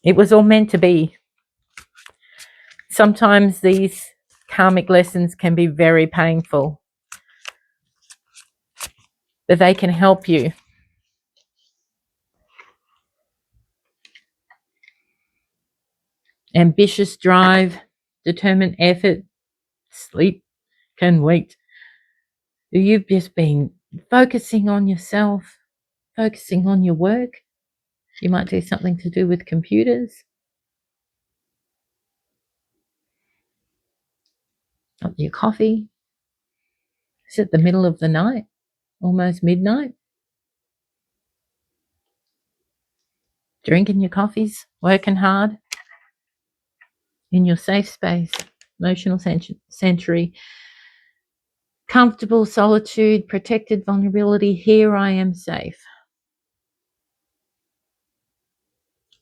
It was all meant to be. Sometimes these karmic lessons can be very painful, but they can help you. Ambitious drive, determined effort, sleep can wait. You've just been focusing on yourself, focusing on your work. You might do something to do with computers. Up your coffee. It's at the middle of the night, almost midnight. Drinking your coffees, working hard. in your safe space, emotional sanctuary, comfortable solitude, protected vulnerability. Here I am safe.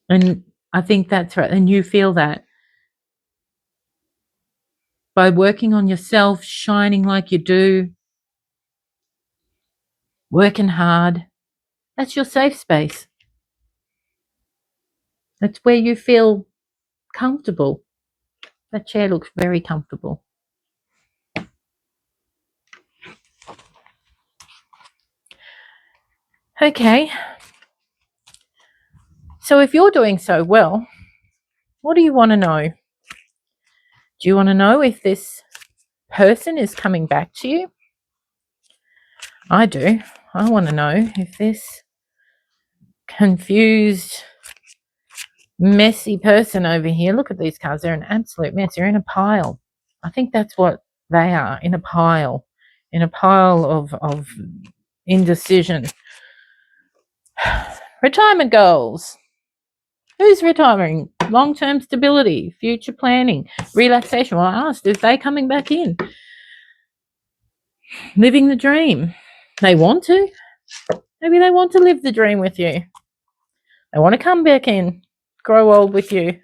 And I think that's right. And you feel that by working on yourself, shining like you do, working hard. That's your safe space. That's where you feel comfortable. That chair looks very comfortable. Okay. So if you're doing so well, what do you want to know? Do you want to know if this person is coming back to you? I do. I want to know if this confused, messy person over here, look at these cards, they're an absolute mess. They're in a pile. I think that's what they are, in a pile of indecision. Retirement goals. Who's retiring? Long-term stability, future planning, relaxation. Well, I asked, if they coming back in? Living the dream. They want to. Maybe they want to live the dream with you. They want to come back in, grow old with you.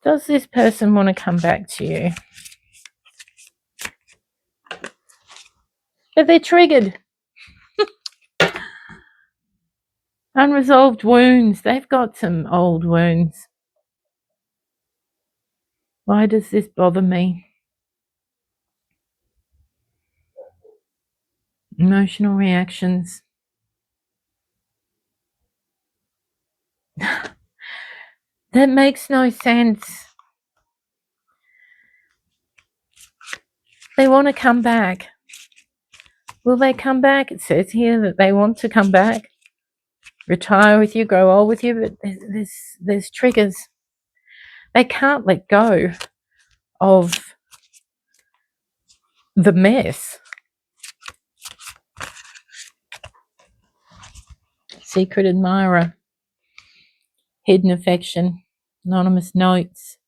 Does this person want to come back to you? But they're triggered. Unresolved wounds. They've got some old wounds. Why does this bother me? Emotional reactions. That makes no sense. They want to come back. Will they come back? It says here that they want to come back. Retire with you, grow old with you, but there's triggers. They can't let go of the mess. Secret admirer. Hidden affection. Anonymous notes.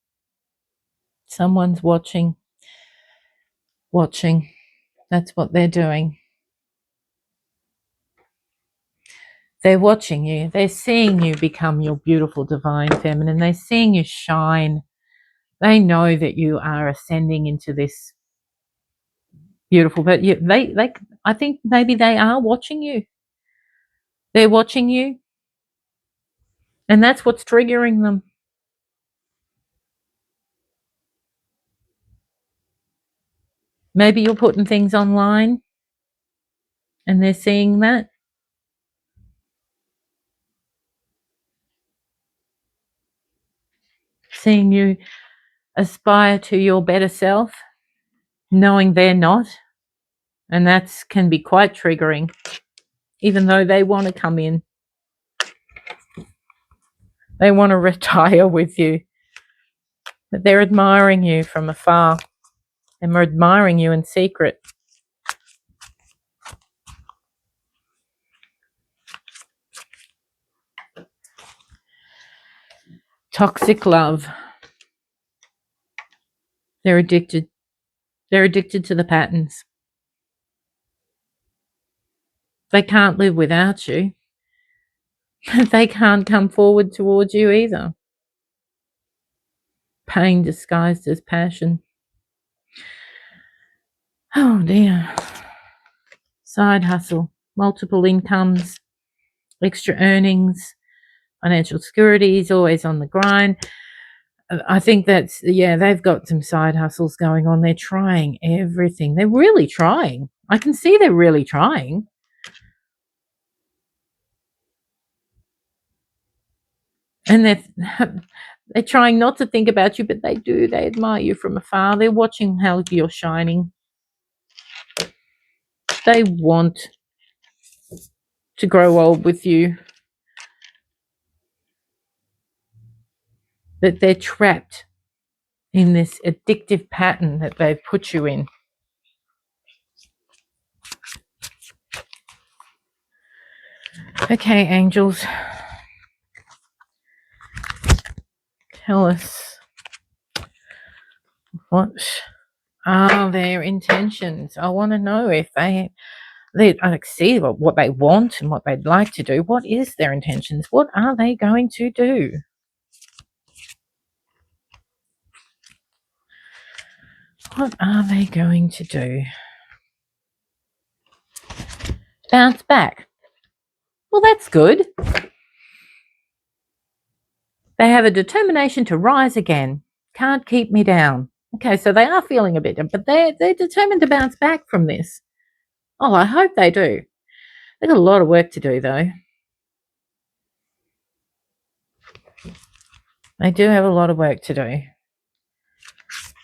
Someone's watching. Watching. That's what they're doing. They're watching you. They're seeing you become your beautiful divine feminine. They're seeing you shine. They know that you are ascending into this beautiful, but I think maybe they are watching you. They're watching you. And that's what's triggering them. Maybe you're putting things online and they're seeing that. Seeing you aspire to your better self, knowing they're not. And that can be quite triggering, even though they want to come in. They want to retire with you. But they're admiring you from afar. And we're admiring you in secret. Toxic love. They're addicted. They're addicted to the patterns. They can't live without you. They can't come forward towards you either. Pain disguised as passion. Oh dear. Side hustle. Multiple incomes. Extra earnings. Financial security is always on the grind. I think that's, they've got some side hustles going on. They're trying everything. They're really trying. I can see they're really trying. And they're trying not to think about you, but they do. They admire you from afar. They're watching how you're shining. They want to grow old with you. But they're trapped in this addictive pattern that they've put you in. Okay, angels, tell us, what are their intentions? I want to know if they see what they want and what they'd like to do. What is their intentions? What are they going to do? What are they going to do? Bounce back. Well, that's good. They have a determination to rise again. Can't keep me down. Okay, so they are feeling a bit, but they're determined to bounce back from this. Oh, I hope they do. They've got a lot of work to do, though. They do have a lot of work to do.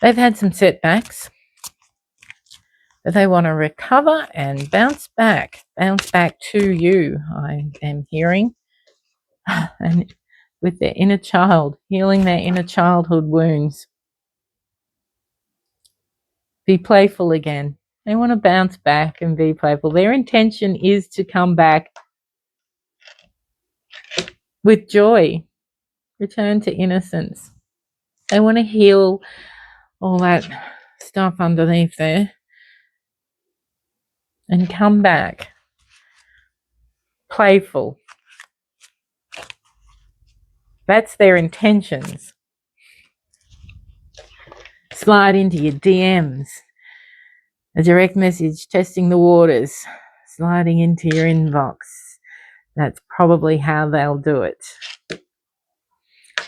They've had some setbacks, but they want to recover and bounce back to you, I am hearing. And with their inner child, healing their inner childhood wounds. Be playful again. They want to bounce back and be playful. Their intention is to come back with joy, return to innocence. They want to heal all that stuff underneath there and come back playful. That's their intentions. Slide into your DMs. A direct message, testing the waters, sliding into your inbox. That's probably how they'll do it.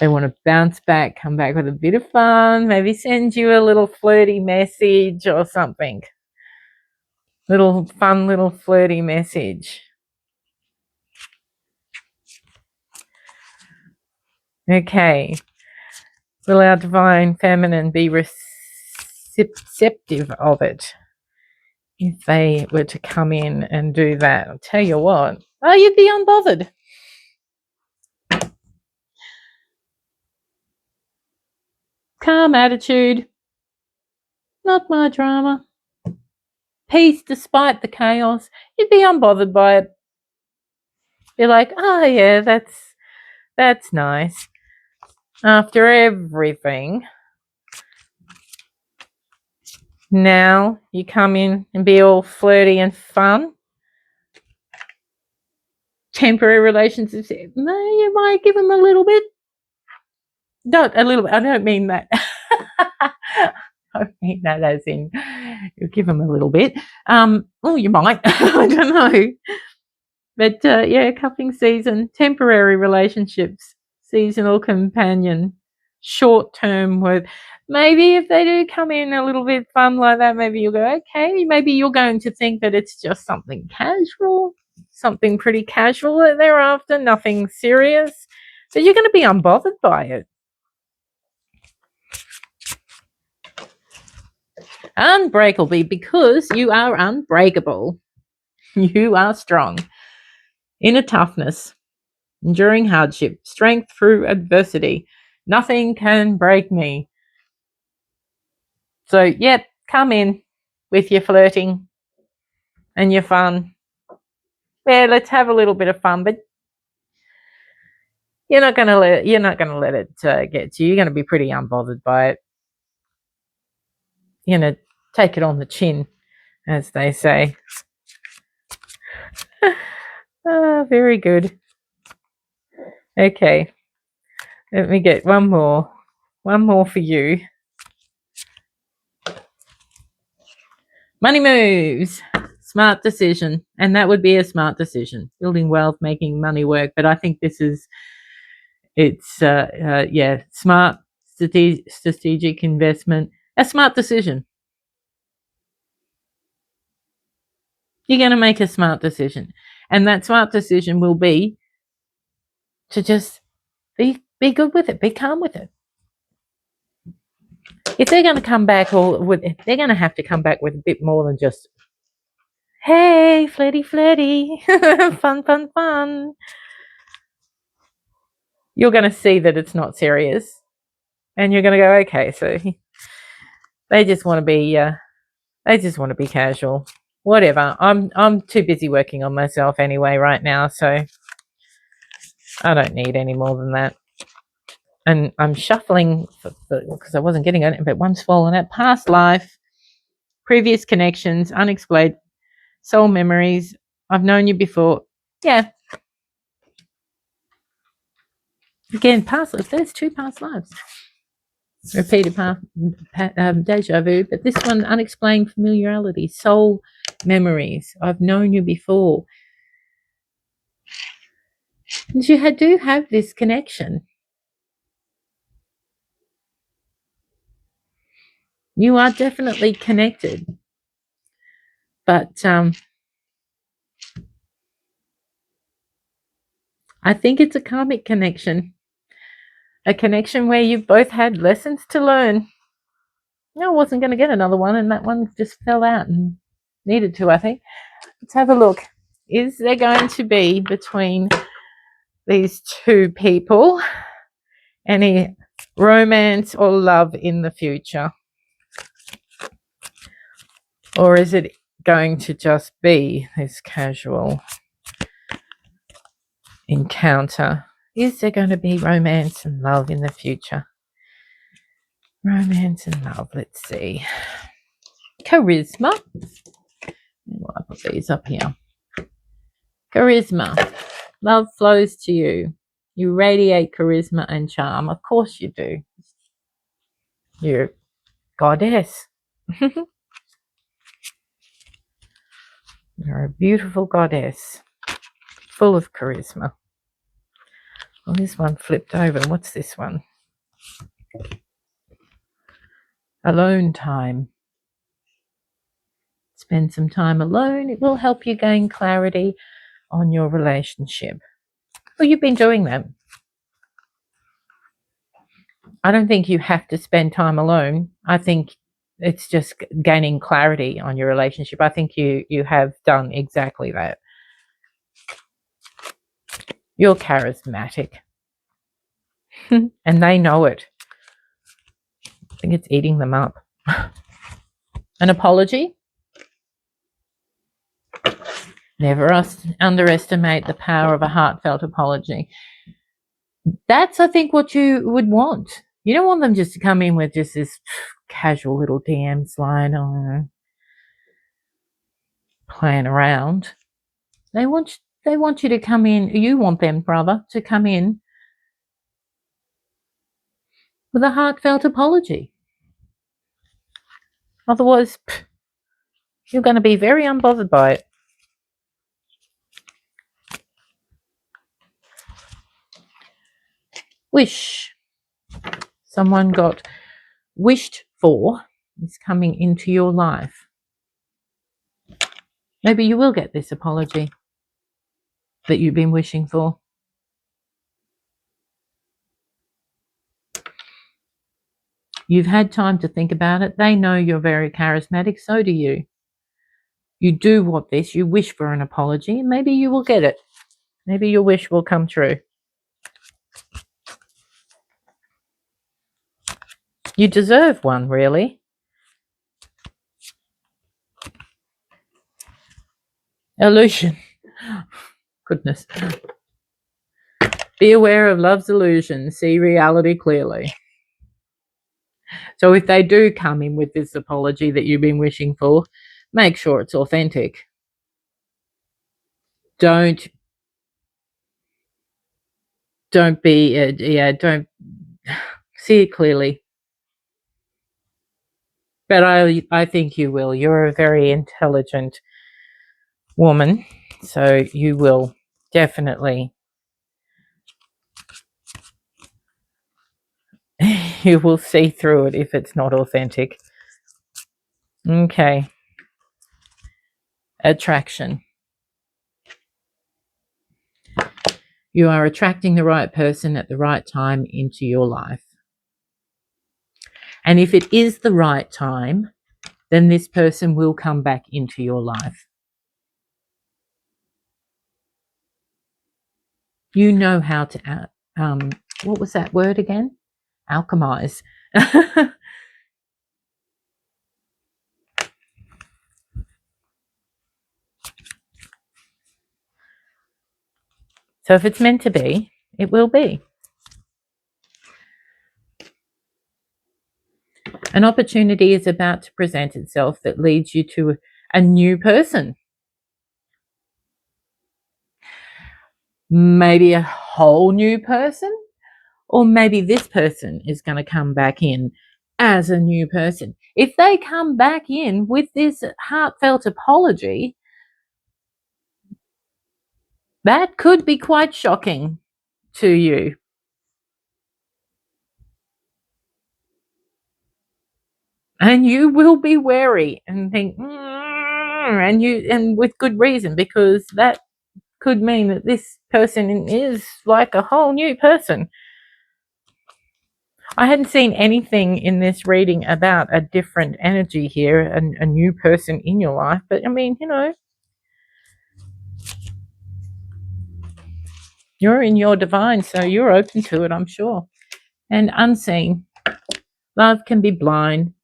They want to bounce back, come back with a bit of fun, maybe send you a little flirty message or something. Little flirty message. Okay. Will our divine feminine be receptive of it if they were to come in and do that? I'll tell you what. Oh, you'd be unbothered. Calm attitude. Not my drama. Peace despite the chaos. You'd be unbothered by it. Be like, oh yeah, that's nice. After everything, now you come in and be all flirty and fun. Temporary relationships, you might give them a little bit. Not a little bit, I don't mean that. I mean that as in you give them a little bit. Oh, you might. I don't know. But yeah, cuffing season, temporary relationships, seasonal companion, short-term work. Maybe if they do come in a little bit fun like that, maybe you'll go, okay, maybe you're going to think that it's just something casual, something pretty casual that they're after, nothing serious. But you're going to be unbothered by it. Unbreakable, because you are unbreakable. You are strong. Inner toughness, enduring hardship, strength through adversity. Nothing can break me. So, yep, come in with your flirting and your fun. Yeah, let's have a little bit of fun, but you're not going to let it get to you. You're going to be pretty unbothered by it. You're going to take it on the chin, as they say. Very good. Okay, let me get one more for you. Money moves. Smart decision. And that would be a smart decision. Building wealth, making money work. But I think smart strategic investment. A smart decision. You're going to make a smart decision. And that smart decision will be to just be good with it. Be calm with it. If they're going to come back they're going to have to come back with a bit more than just, hey, flirty, fun, fun, fun. You're going to see that it's not serious, and you're going to go, okay, so they just want to be casual. Whatever. I'm too busy working on myself anyway right now, so I don't need any more than that. And I'm shuffling because I wasn't getting it, but one's fallen out. Past life, previous connections, unexplained soul memories. I've known you before. Yeah. Again, past lives. There's 2 past lives. Repeated past, deja vu. But this one, unexplained familiarity, soul memories. I've known you before. And you do have this connection. You are definitely connected. But I think it's a karmic connection. A connection where you've both had lessons to learn. I wasn't going to get another one, and that one just fell out and needed to, I think. Let's have a look. Is there going to be, between these 2 people, any romance or love in the future? Or is it going to just be this casual encounter? Is there going to be romance and love in the future? Romance and love, let's see. Charisma. I'll put these up here. Charisma. Love flows to you. You radiate charisma and charm. Of course you do. You're a goddess. You're a beautiful goddess, full of charisma. Well, this one flipped over. What's this one? Alone time. Spend some time alone. It will help you gain clarity on your relationship. Well, you've been doing that. I don't think you have to spend time alone. I think it's just gaining clarity on your relationship. I think you have done exactly that. You're charismatic. And they know it. I think it's eating them up. An apology? Never underestimate the power of a heartfelt apology. That's, I think, what you would want. You don't want them just to come in with just this casual little DM slide on, playing around. They want you to come in. You want them, brother, to come in with a heartfelt apology. Otherwise, you're going to be very unbothered by it. Wish. Someone got wished for is coming into your life. Maybe you will get this apology that you've been wishing for. You've had time to think about it. They know you're very charismatic. So do you. You do want this. You wish for an apology. Maybe you will get it. Maybe your wish will come true. You deserve one, really. Illusion. Goodness. Be aware of love's illusion. See reality clearly. So if they do come in with this apology that you've been wishing for, make sure it's authentic. Don't be, don't see it clearly. But I think you will. You're a very intelligent woman, so you will definitely, you will see through it if it's not authentic. Okay. Attraction. You are attracting the right person at the right time into your life. And if it is the right time, then this person will come back into your life. You know how to, what was that word again? Alchemize. So if it's meant to be, It will be. An opportunity is about to present itself that leads you to a new person. Maybe a whole new person, or maybe this person is going to come back in as a new person. If they come back in with this heartfelt apology, that could be quite shocking to you. And you will be wary and think, and with good reason, because that could mean that this person is like a whole new person. I hadn't seen anything in this reading about a different energy here, a new person in your life, but I mean, you're in your divine, so you're open to it, I'm sure. And unseen. Love can be blind.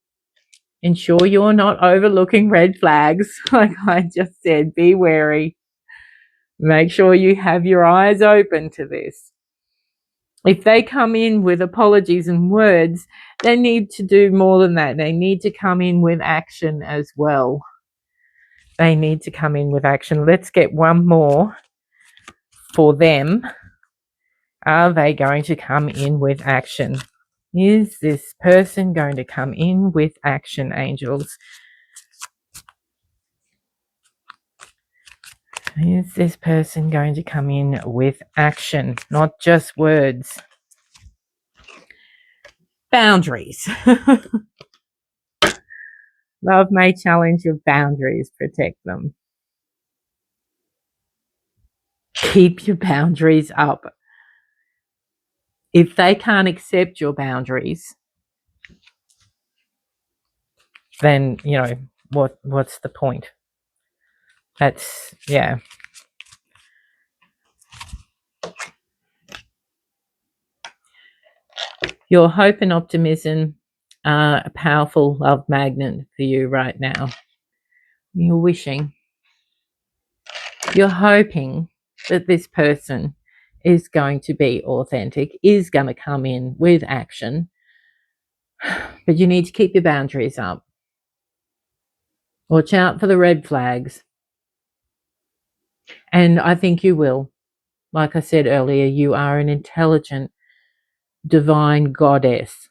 Ensure you're not overlooking red flags. Like I just said, be wary. Make sure you have your eyes open to this. If they come in with apologies and words, they need to do more than that. They need to come in with action as well. They need to come in with action. Let's get one more for them. Are they going to come in with action? Is this person going to come in with action, angels? Is this person going to come in with action, not just words? Boundaries. Love may challenge your boundaries, protect them. Keep your boundaries up. If they can't accept your boundaries, then, what's the point? That's, yeah. Your hope and optimism are a powerful love magnet for you right now. You're wishing. You're hoping that this person is going to be authentic, is going to come in with action, but you need to keep your boundaries up. Watch out for the red flags. And I think you will. Like I said earlier, you are an intelligent, divine goddess.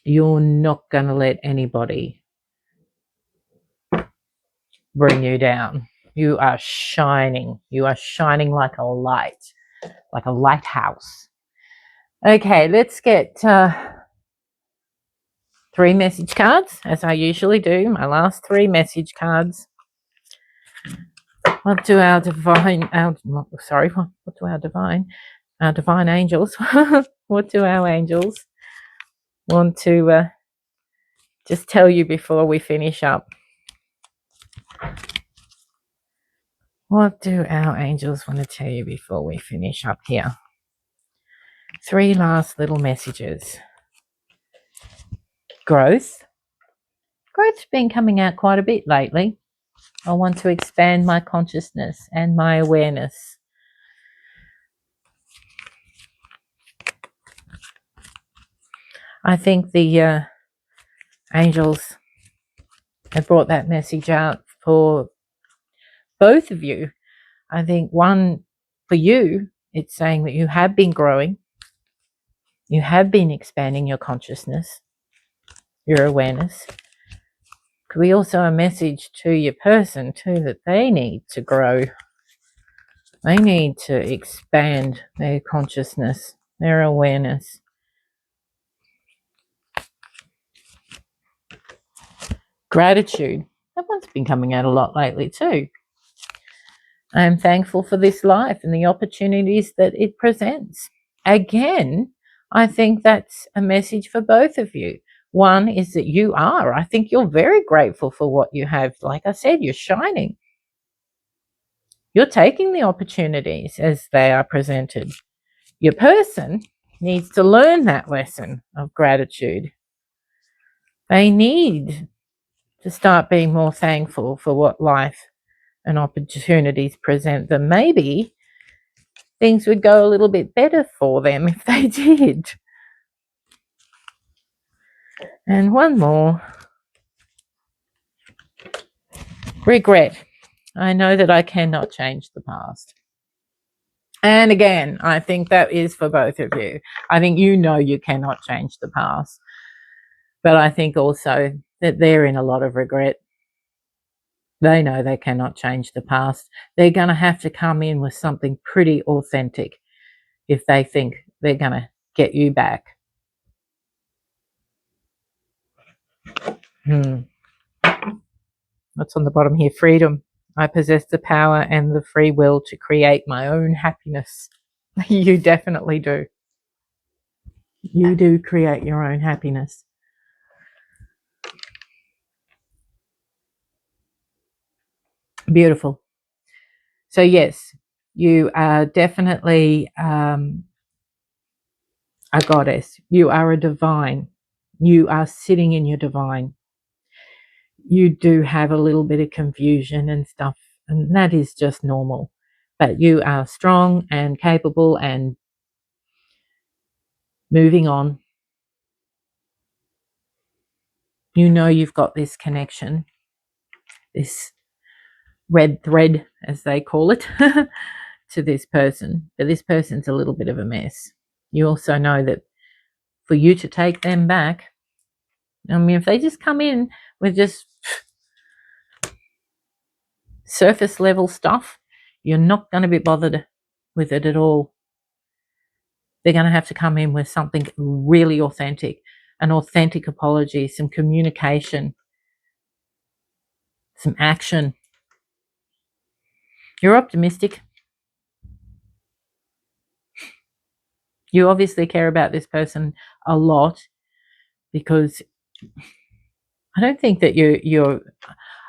You're not going to let anybody bring you down. You are shining. You are shining like a light, like a lighthouse. Okay, let's get 3 message cards, as I usually do. My last 3 message cards. What do our divine angels, what do our angels want to just tell you before we finish up? What do our angels want to tell you before we finish up here? 3 last little messages. Growth. Growth's been coming out quite a bit lately. I want to expand my consciousness and my awareness. I think the angels have brought that message out for both of you. I think one, for you, it's saying that you have been growing. You have been expanding your consciousness, your awareness. Could be also a message to your person too, that they need to grow. They need to expand their consciousness, their awareness. Gratitude. That one's been coming out a lot lately too. I am thankful for this life and the opportunities that it presents. Again, I think that's a message for both of you. One is that I think you're very grateful for what you have. Like I said, you're shining. You're taking the opportunities as they are presented. Your person needs to learn that lesson of gratitude. They need to start being more thankful for what life and opportunities present them. Maybe things would go a little bit better for them if they did. And one more. Regret. I know that I cannot change the past. And again, I think that is for both of you. I think you know you cannot change the past. But I think also that they're in a lot of regret. They know they cannot change the past. They're going to have to come in with something pretty authentic if they think they're going to get you back. What's on the bottom here? Freedom. I possess the power and the free will to create my own happiness. You definitely do. You do create your own happiness. Beautiful. So yes, you are definitely a goddess. You are a divine. You are sitting in your divine. You do have a little bit of confusion and stuff, and that is just normal. But you are strong and capable and moving on. You know you've got this connection, this red thread, as they call it, to this person. But this person's a little bit of a mess. You also know that for you to take them back, I mean, if they just come in with just surface level stuff, you're not going to be bothered with it at all. They're going to have to come in with something really authentic, an authentic apology, some communication, some action. You're optimistic. You obviously care about this person a lot, because I don't think that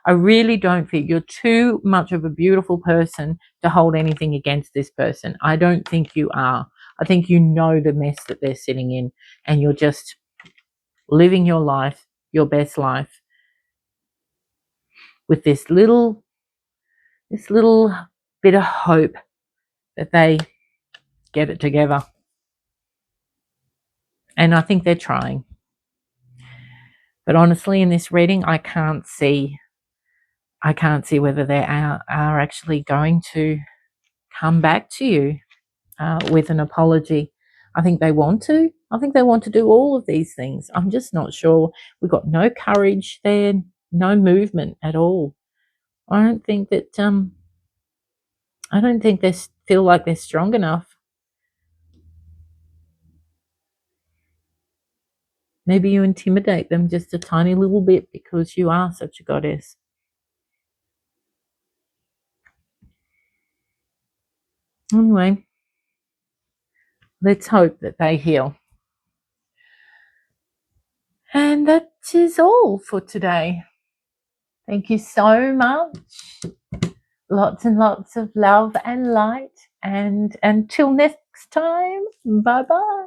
I really don't think you're too much of a beautiful person to hold anything against this person. I don't think you are. I think you know the mess that they're sitting in, and you're just living your life, your best life, with this little bit of hope that they get it together. And I think they're trying. But honestly, in this reading, I can't see whether they are actually going to come back to you with an apology. I think they want to. I think they want to do all of these things. I'm just not sure. We've got no courage there, no movement at all. I don't think that they feel like they're strong enough. Maybe you intimidate them just a tiny little bit because you are such a goddess. Anyway, let's hope that they heal. And that is all for today. Thank you so much. Lots and lots of love and light. And until next time, bye-bye.